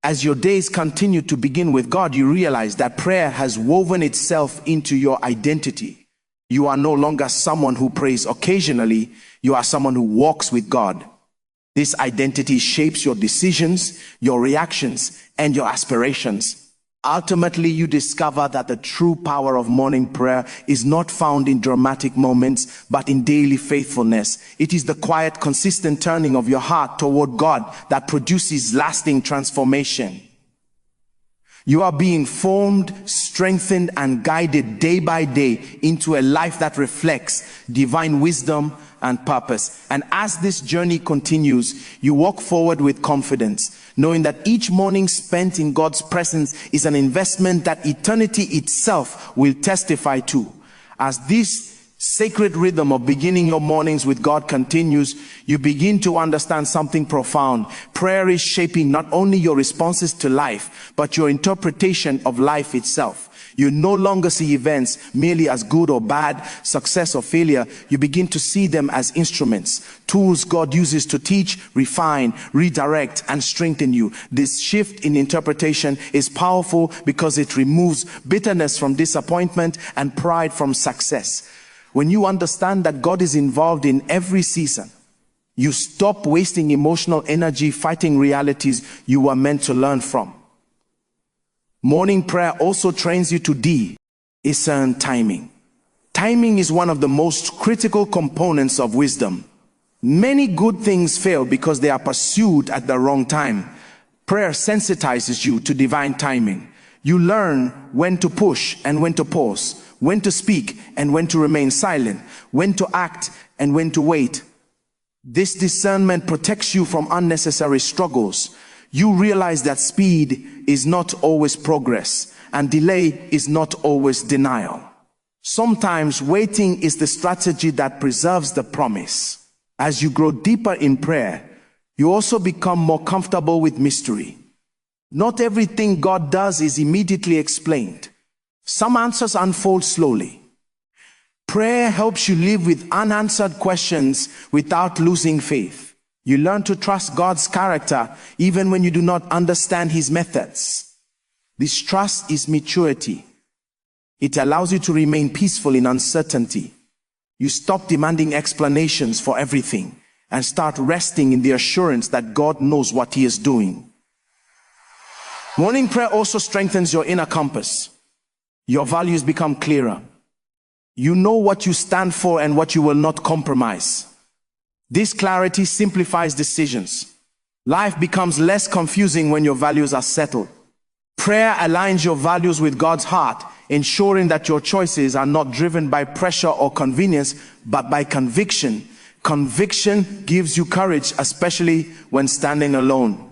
As your days continue to begin with God, you realize that prayer has woven itself into your identity. You are no longer someone who prays occasionally. You are someone who walks with God. This identity shapes your decisions, your reactions, and your aspirations. Ultimately, you discover that the true power of morning prayer is not found in dramatic moments, but in daily faithfulness. It is the quiet, consistent turning of your heart toward God that produces lasting transformation. You are being formed, strengthened, and guided day by day into a life that reflects divine wisdom and purpose. And as this journey continues, you walk forward with confidence, knowing that each morning spent in God's presence is an investment that eternity itself will testify to. As this sacred rhythm of beginning your mornings with God continues, you begin to understand something profound. Prayer is shaping not only your responses to life, but your interpretation of life itself. You no longer see events merely as good or bad, success or failure. You begin to see them as instruments, tools God uses to teach, refine, redirect, and strengthen you. This shift in interpretation is powerful because it removes bitterness from disappointment and pride from success. When you understand that God is involved in every season, you stop wasting emotional energy fighting realities you were meant to learn from. Morning prayer also trains you to discern timing. Timing is one of the most critical components of wisdom. Many good things fail because they are pursued at the wrong time. Prayer sensitizes you to divine timing. You learn when to push and when to pause, when to speak and when to remain silent, when to act and when to wait. This discernment protects you from unnecessary struggles. You realize that speed is not always progress, and delay is not always denial. Sometimes waiting is the strategy that preserves the promise. As you grow deeper in prayer, you also become more comfortable with mystery. Not everything God does is immediately explained. Some answers unfold slowly. Prayer helps you live with unanswered questions without losing faith. You learn to trust God's character even when you do not understand his methods. This trust is maturity. It allows you to remain peaceful in uncertainty. You stop demanding explanations for everything and start resting in the assurance that God knows what he is doing. Morning prayer also strengthens your inner compass. Your values become clearer. You know what you stand for and what you will not compromise. This clarity simplifies decisions. Life becomes less confusing when your values are settled. Prayer aligns your values with God's heart, ensuring that your choices are not driven by pressure or convenience, but by conviction. Conviction gives you courage, especially when standing alone.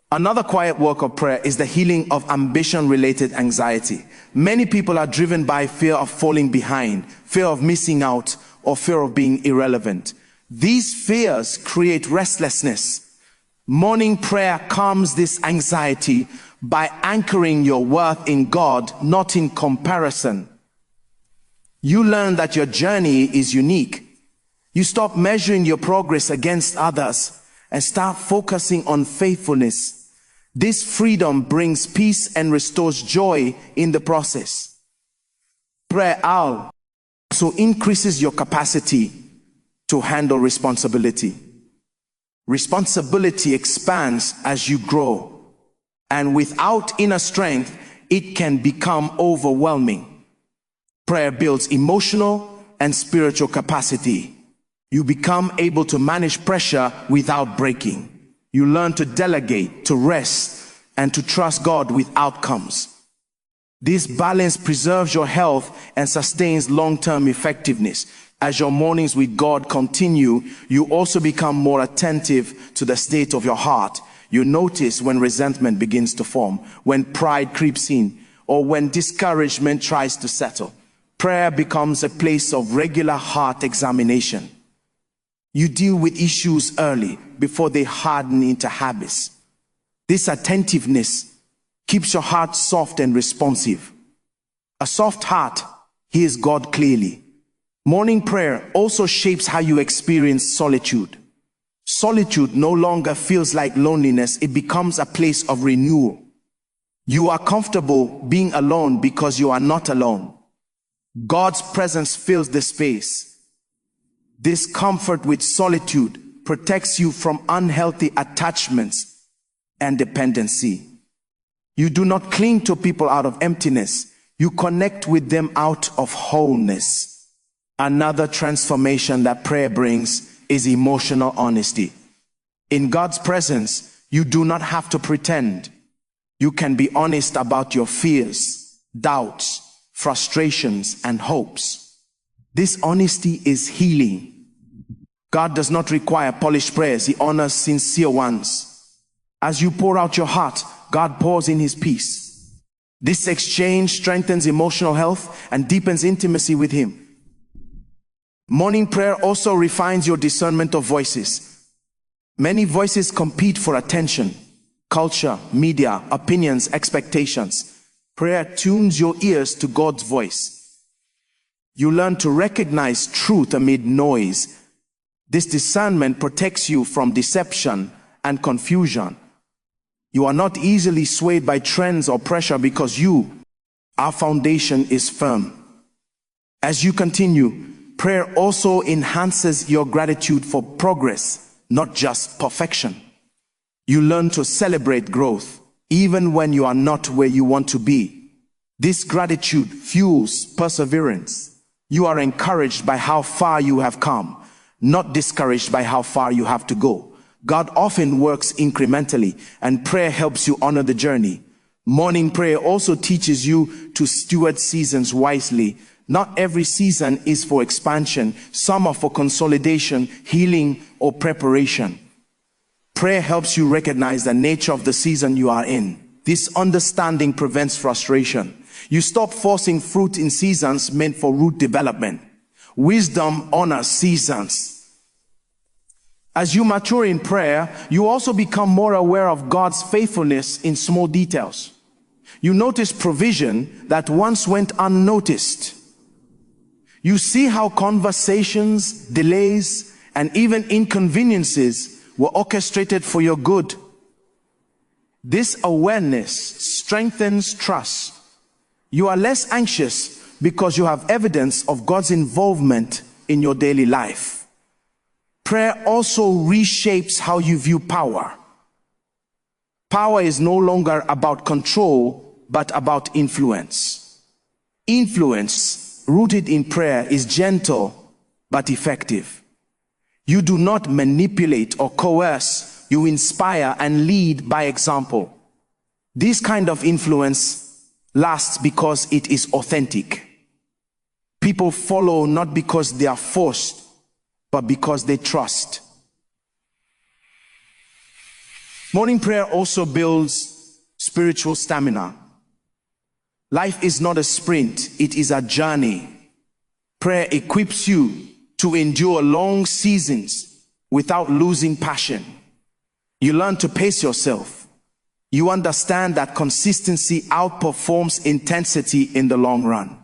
Another quiet work of prayer is the healing of ambition-related anxiety. Many people are driven by fear of falling behind, fear of missing out, or fear of being irrelevant. These fears create restlessness. Morning prayer calms this anxiety by anchoring your worth in God, not in comparison. You learn that your journey is unique. You stop measuring your progress against others and start focusing on faithfulness. This freedom brings peace and restores joy in the process. Prayer also increases your capacity to handle responsibility. Responsibility expands as you grow, and without inner strength, it can become overwhelming. Prayer builds emotional and spiritual capacity. You become able to manage pressure without breaking. You learn to delegate, to rest, and to trust God with outcomes. This balance preserves your health and sustains long-term effectiveness. As your mornings with God continue, you also become more attentive to the state of your heart. You notice when resentment begins to form, when pride creeps in, or when discouragement tries to settle. Prayer becomes a place of regular heart examination. You deal with issues early before they harden into habits. This attentiveness keeps your heart soft and responsive. A soft heart hears God clearly. Morning prayer also shapes how you experience solitude. Solitude no longer feels like loneliness. It becomes a place of renewal. You are comfortable being alone because you are not alone. God's presence fills the space. This comfort with solitude protects you from unhealthy attachments and dependency. You do not cling to people out of emptiness. You connect with them out of wholeness. Another transformation that prayer brings is emotional honesty. In God's presence, you do not have to pretend. You can be honest about your fears, doubts, frustrations, and hopes. This honesty is healing. God does not require polished prayers. He honors sincere ones. As you pour out your heart, God pours in his peace. This exchange strengthens emotional health and deepens intimacy with him. Morning prayer also refines your discernment of voices. Many voices compete for attention: culture, media, opinions, expectations. Prayer tunes your ears to God's voice. You learn to recognize truth amid noise. This discernment protects you from deception and confusion. You are not easily swayed by trends or pressure because our foundation is firm. As you continue, prayer also enhances your gratitude for progress, not just perfection. You learn to celebrate growth, even when you are not where you want to be. This gratitude fuels perseverance. You are encouraged by how far you have come, not discouraged by how far you have to go. God often works incrementally, and prayer helps you honor the journey. Morning prayer also teaches you to steward seasons wisely. Not every season is for expansion. Some are for consolidation, healing, or preparation. Prayer helps you recognize the nature of the season you are in. This understanding prevents frustration. You stop forcing fruit in seasons meant for root development. Wisdom honors seasons. As you mature in prayer, you also become more aware of God's faithfulness in small details. You notice provision that once went unnoticed. You see how conversations, delays, and even inconveniences were orchestrated for your good. This awareness strengthens trust. You are less anxious because you have evidence of God's involvement in your daily life. Prayer also reshapes how you view power. Power is no longer about control, but about influence. Influence rooted in prayer is gentle, but effective. You do not manipulate or coerce. You inspire and lead by example. This kind of influence lasts because it is authentic. People follow not because they are forced, but because they trust. Morning prayer also builds spiritual stamina. Life is not a sprint, it is a journey. Prayer equips you to endure long seasons without losing passion. You learn to pace yourself. You understand that consistency outperforms intensity in the long run.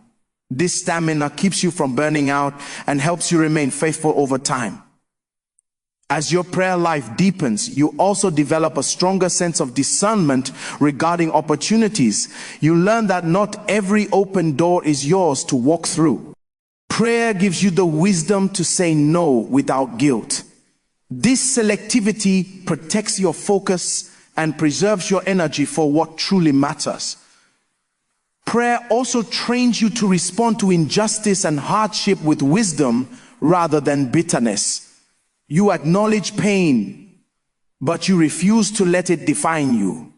This stamina keeps you from burning out and helps you remain faithful over time. As your prayer life deepens, you also develop a stronger sense of discernment regarding opportunities. You learn that not every open door is yours to walk through. Prayer gives you the wisdom to say no without guilt. This selectivity protects your focus and preserves your energy for what truly matters. Prayer also trains you to respond to injustice and hardship with wisdom rather than bitterness. You acknowledge pain, but you refuse to let it define you.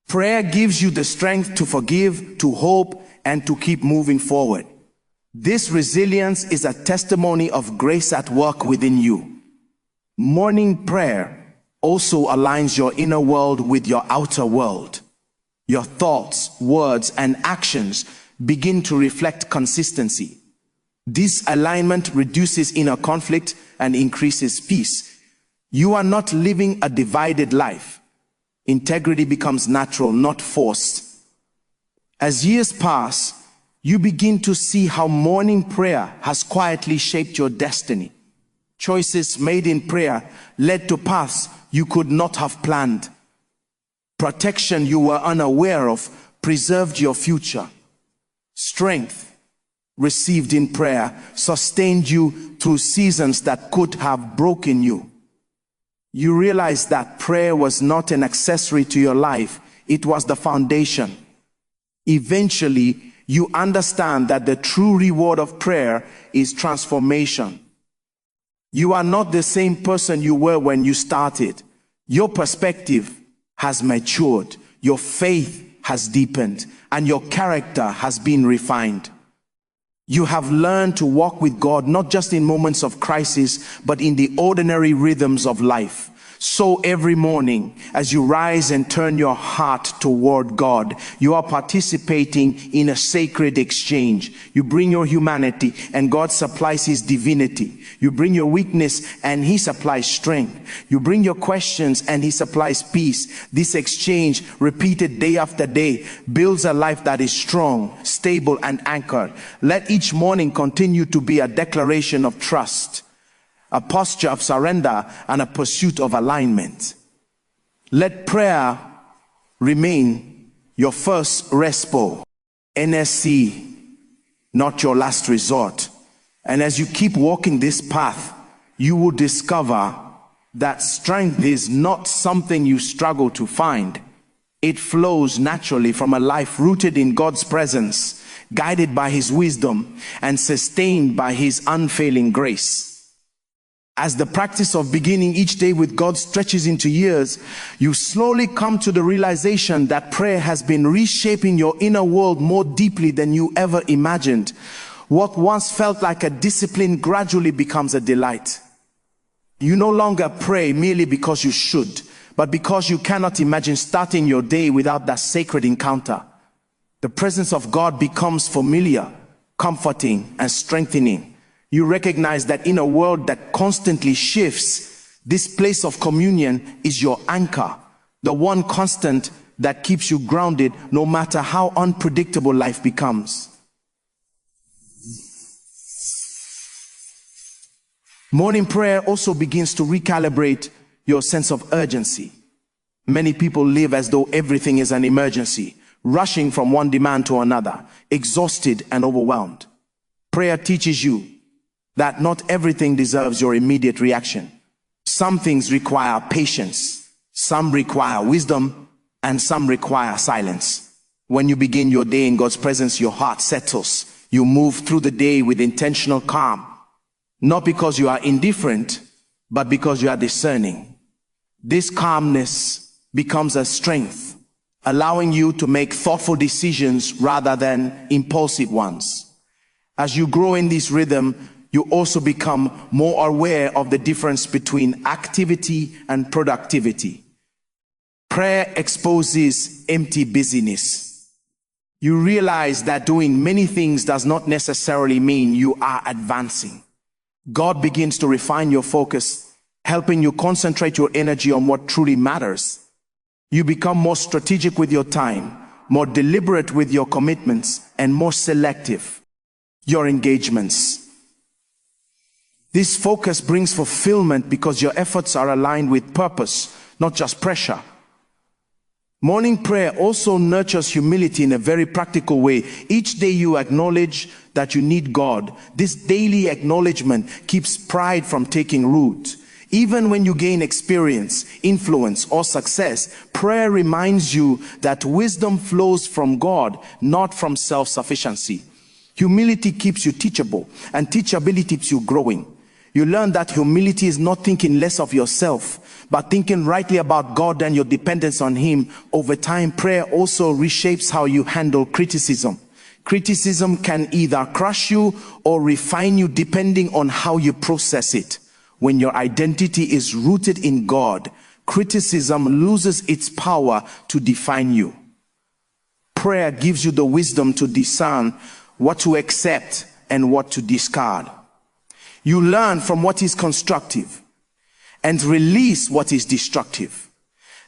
Prayer gives you the strength to forgive, to hope, and to keep moving forward. This resilience is a testimony of grace at work within you. Morning prayer also aligns your inner world with your outer world. Your thoughts, words, and actions begin to reflect consistency. This alignment reduces inner conflict and increases peace. You are not living a divided life. Integrity becomes natural, not forced. As years pass, you begin to see how morning prayer has quietly shaped your destiny. Choices made in prayer led to paths you could not have planned. Protection you were unaware of preserved your future. Strength received in prayer sustained you through seasons that could have broken you. You realize that prayer was not an accessory to your life, it was the foundation. Eventually, you understand that the true reward of prayer is transformation. You are not the same person you were when you started. Your perspective has matured, your faith has deepened, and your character has been refined. You have learned to walk with God not just in moments of crisis, but in the ordinary rhythms of life. So every morning, as you rise and turn your heart toward God, you are participating in a sacred exchange. You bring your humanity and God supplies His divinity. You bring your weakness and He supplies strength. You bring your questions and He supplies peace. This exchange, repeated day after day, builds a life that is strong, stable, and anchored. Let each morning continue to be a declaration of trust, a posture of surrender, and a pursuit of alignment. Let prayer remain your first respo, NSC, not your last resort. And as you keep walking this path, you will discover that strength is not something you struggle to find. It flows naturally from a life rooted in God's presence, guided by His wisdom, and sustained by His unfailing grace. As the practice of beginning each day with God stretches into years, you slowly come to the realization that prayer has been reshaping your inner world more deeply than you ever imagined. What once felt like a discipline gradually becomes a delight. You no longer pray merely because you should, but because you cannot imagine starting your day without that sacred encounter. The presence of God becomes familiar, comforting, and strengthening. You recognize that in a world that constantly shifts, this place of communion is your anchor, the one constant that keeps you grounded no matter how unpredictable life becomes. Morning prayer also begins to recalibrate your sense of urgency. Many people live as though everything is an emergency, rushing from one demand to another, exhausted and overwhelmed. Prayer teaches you that not everything deserves your immediate reaction. Some things require patience, some require wisdom, and some require silence. When you begin your day in God's presence, your heart settles. You move through the day with intentional calm, not because you are indifferent, but because you are discerning. This calmness becomes a strength, allowing you to make thoughtful decisions rather than impulsive ones. As you grow in this rhythm, you also become more aware of the difference between activity and productivity. Prayer exposes empty busyness. You realize that doing many things does not necessarily mean you are advancing. God begins to refine your focus, helping you concentrate your energy on what truly matters. You become more strategic with your time, more deliberate with your commitments, and more selective your engagements. This focus brings fulfillment because your efforts are aligned with purpose, not just pressure. Morning prayer also nurtures humility in a very practical way. Each day you acknowledge that you need God. This daily acknowledgement keeps pride from taking root. Even when you gain experience, influence, or success, prayer reminds you that wisdom flows from God, not from self-sufficiency. Humility keeps you teachable, and teachability keeps you growing. You learn that humility is not thinking less of yourself, but thinking rightly about God and your dependence on Him. Over time, prayer also reshapes how you handle criticism. Criticism can either crush you or refine you depending on how you process it. When your identity is rooted in God, criticism loses its power to define you. Prayer gives you the wisdom to discern what to accept and what to discard. You learn from what is constructive and release what is destructive.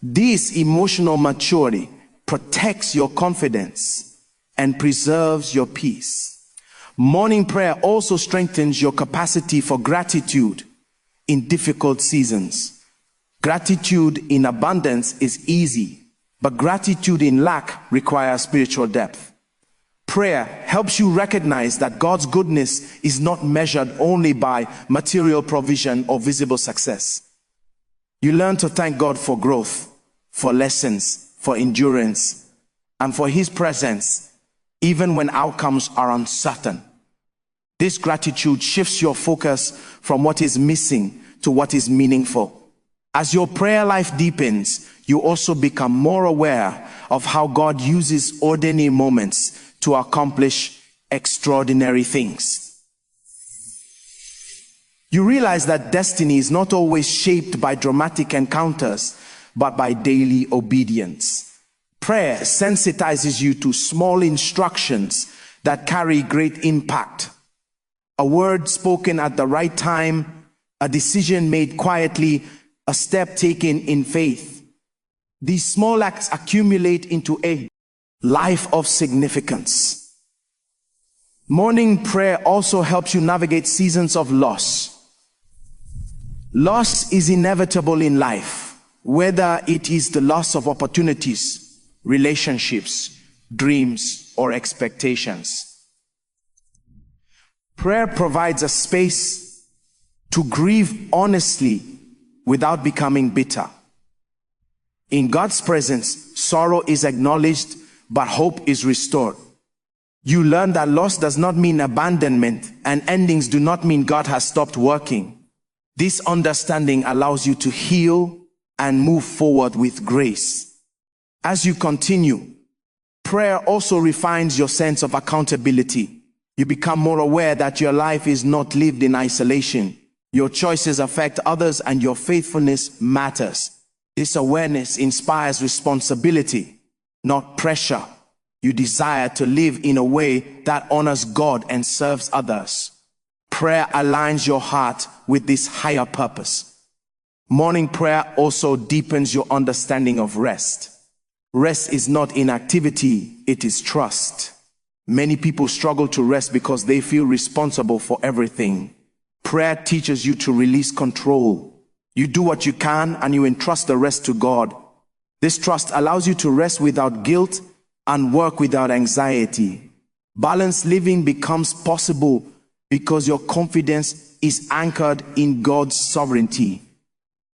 This emotional maturity protects your confidence and preserves your peace. Morning prayer also strengthens your capacity for gratitude in difficult seasons. Gratitude in abundance is easy, but gratitude in lack requires spiritual depth. Prayer helps you recognize that God's goodness is not measured only by material provision or visible success. You learn to thank God for growth, for lessons, for endurance, and for His presence, even when outcomes are uncertain. This gratitude shifts your focus from what is missing to what is meaningful. As your prayer life deepens, you also become more aware of how God uses ordinary moments to accomplish extraordinary things. You realize that destiny is not always shaped by dramatic encounters, but by daily obedience. Prayer sensitizes you to small instructions that carry great impact. A word spoken at the right time, a decision made quietly, a step taken in faith. These small acts accumulate into a life of significance. Morning prayer also helps you navigate seasons of loss. Loss is inevitable in life, whether it is the loss of opportunities, relationships, dreams, or expectations. Prayer provides a space to grieve honestly without becoming bitter. In God's presence, sorrow is acknowledged, but hope is restored. You learn that loss does not mean abandonment, and endings do not mean God has stopped working. This understanding allows you to heal and move forward with grace. As you continue, prayer also refines your sense of accountability. You become more aware that your life is not lived in isolation. Your choices affect others and your faithfulness matters. This awareness inspires responsibility, not pressure. You desire to live in a way that honors God and serves others. Prayer aligns your heart with this higher purpose. Morning prayer also deepens your understanding of rest. Rest is not inactivity, it is trust. Many people struggle to rest because they feel responsible for everything. Prayer teaches you to release control. You do what you can and you entrust the rest to God. This trust allows you to rest without guilt and work without anxiety. Balanced living becomes possible because your confidence is anchored in God's sovereignty.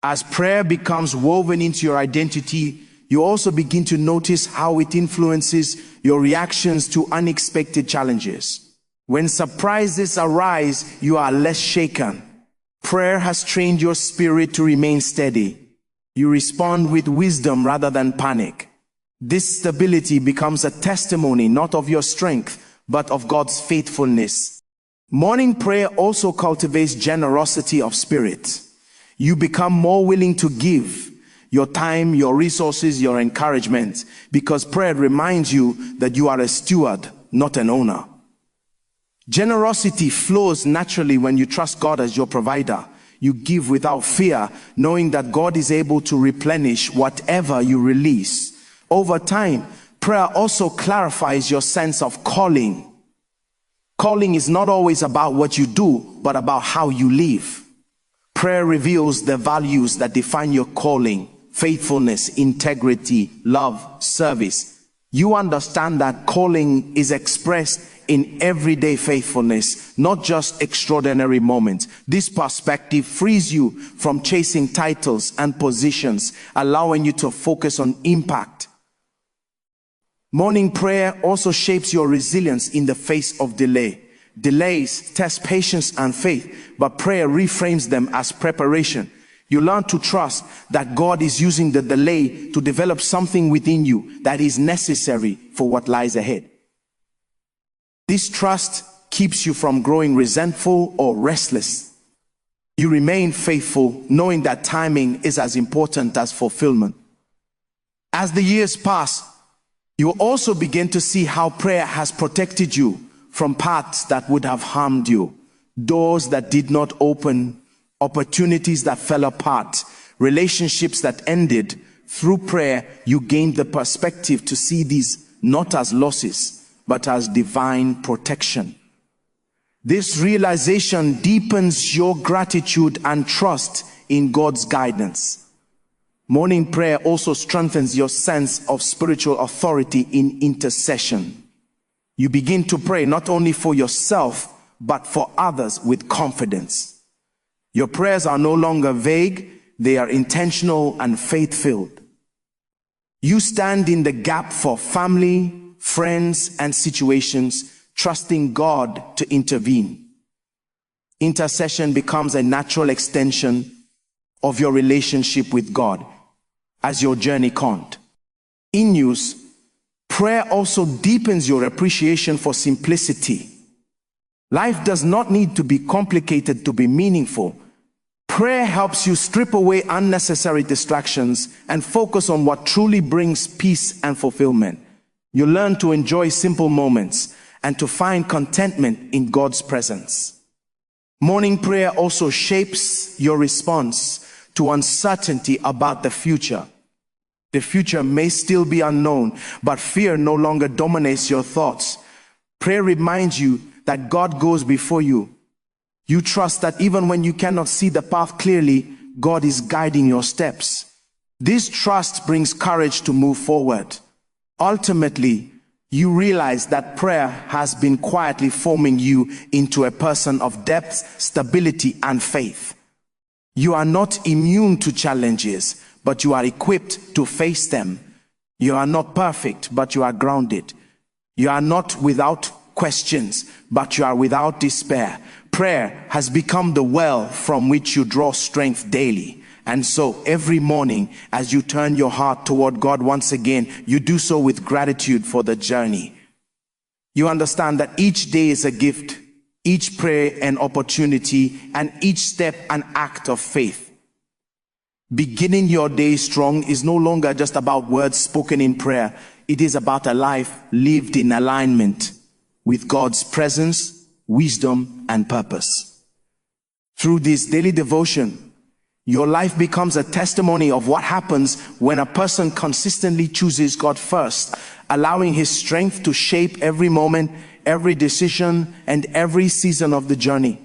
As prayer becomes woven into your identity, you also begin to notice how it influences your reactions to unexpected challenges. When surprises arise, you are less shaken. Prayer has trained your spirit to remain steady. You respond with wisdom rather than panic. This stability becomes a testimony not of your strength, but of God's faithfulness. Morning prayer also cultivates generosity of spirit. You become more willing to give your time, your resources, your encouragement, because prayer reminds you that you are a steward, not an owner. Generosity flows naturally when you trust God as your provider. You give without fear, knowing that God is able to replenish whatever you release. Over time, prayer also clarifies your sense of calling. Calling is not always about what you do, but about how you live. Prayer reveals the values that define your calling: faithfulness, integrity, love, service. You understand that calling is expressed in everyday faithfulness, not just extraordinary moments. This perspective frees you from chasing titles and positions, allowing you to focus on impact. Morning prayer also shapes your resilience in the face of delay. Delays test patience and faith, but prayer reframes them as preparation. You learn to trust that God is using the delay to develop something within you that is necessary for what lies ahead. This trust keeps you from growing resentful or restless. You remain faithful, knowing that timing is as important as fulfillment. As the years pass, you will also begin to see how prayer has protected you from paths that would have harmed you, doors that did not open, opportunities that fell apart, relationships that ended. Through prayer, you gained the perspective to see these not as losses, but as divine protection. This realization deepens your gratitude and trust in God's guidance. Morning prayer also strengthens your sense of spiritual authority in intercession. You begin to pray not only for yourself, but for others with confidence. Your prayers are no longer vague, they are intentional and faith-filled. You stand in the gap for family, friends, and situations, trusting God to intervene. Intercession becomes a natural extension of your relationship with God as your journey continues. In use, prayer also deepens your appreciation for simplicity. Life does not need to be complicated to be meaningful. Prayer helps you strip away unnecessary distractions and focus on what truly brings peace and fulfillment. You learn to enjoy simple moments and to find contentment in God's presence. Morning prayer also shapes your response to uncertainty about the future. The future may still be unknown, but fear no longer dominates your thoughts. Prayer reminds you that God goes before you. You trust that even when you cannot see the path clearly, God is guiding your steps. This trust brings courage to move forward. Ultimately, you realize that prayer has been quietly forming you into a person of depth, stability, and faith. You are not immune to challenges, but you are equipped to face them. You are not perfect, but you are grounded. You are not without questions, but you are without despair. Prayer has become the well from which you draw strength daily. And so every morning, as you turn your heart toward God once again, you do so with gratitude for the journey. You understand that each day is a gift, each prayer an opportunity, and each step an act of faith. Beginning your day strong is no longer just about words spoken in prayer. It is about a life lived in alignment with God's presence, wisdom, and purpose. Through this daily devotion, your life becomes a testimony of what happens when a person consistently chooses God first, allowing His strength to shape every moment, every decision, and every season of the journey.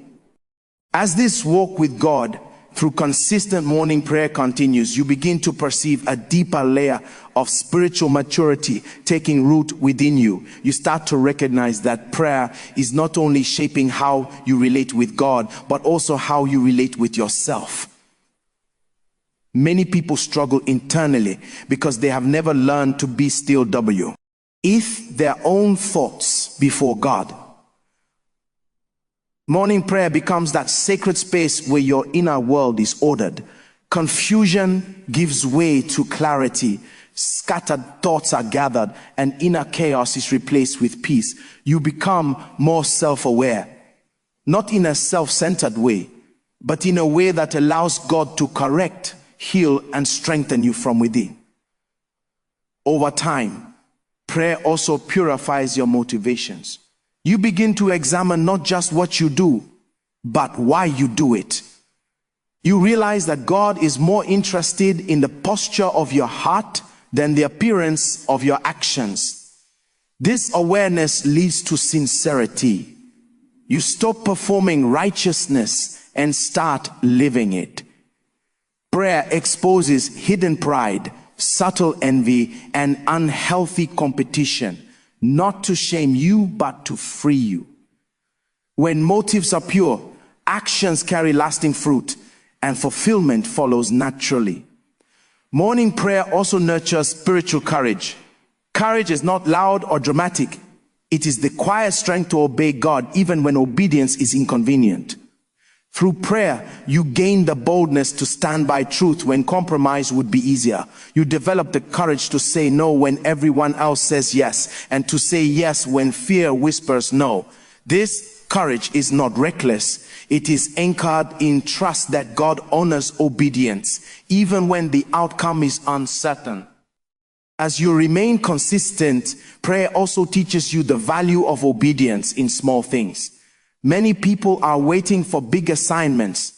As this walk with God through consistent morning prayer continues, you begin to perceive a deeper layer of spiritual maturity taking root within you. You start to recognize that prayer is not only shaping how you relate with God, but also how you relate with yourself. Many people struggle internally because they have never learned to be still with their own thoughts before God. Morning prayer becomes that sacred space where your inner world is ordered. Confusion gives way to clarity. Scattered thoughts are gathered and inner chaos is replaced with peace. You become more self-aware, not in a self-centered way, but in a way that allows God to correct, heal, and strengthen you from within. Over time, prayer also purifies your motivations. You begin to examine not just what you do, but why you do it. You realize that God is more interested in the posture of your heart than the appearance of your actions. This awareness leads to sincerity. You stop performing righteousness and start living it. Prayer exposes hidden pride, subtle envy, and unhealthy competition, not to shame you, but to free you. When motives are pure, actions carry lasting fruit, and fulfillment follows naturally. Morning prayer also nurtures spiritual courage. Courage is not loud or dramatic. It is the quiet strength to obey God even when obedience is inconvenient. Through prayer, you gain the boldness to stand by truth when compromise would be easier. You develop the courage to say no when everyone else says yes, and to say yes when fear whispers no. This courage is not reckless. It is anchored in trust that God honors obedience, even when the outcome is uncertain. As you remain consistent, prayer also teaches you the value of obedience in small things. Many people are waiting for big assignments,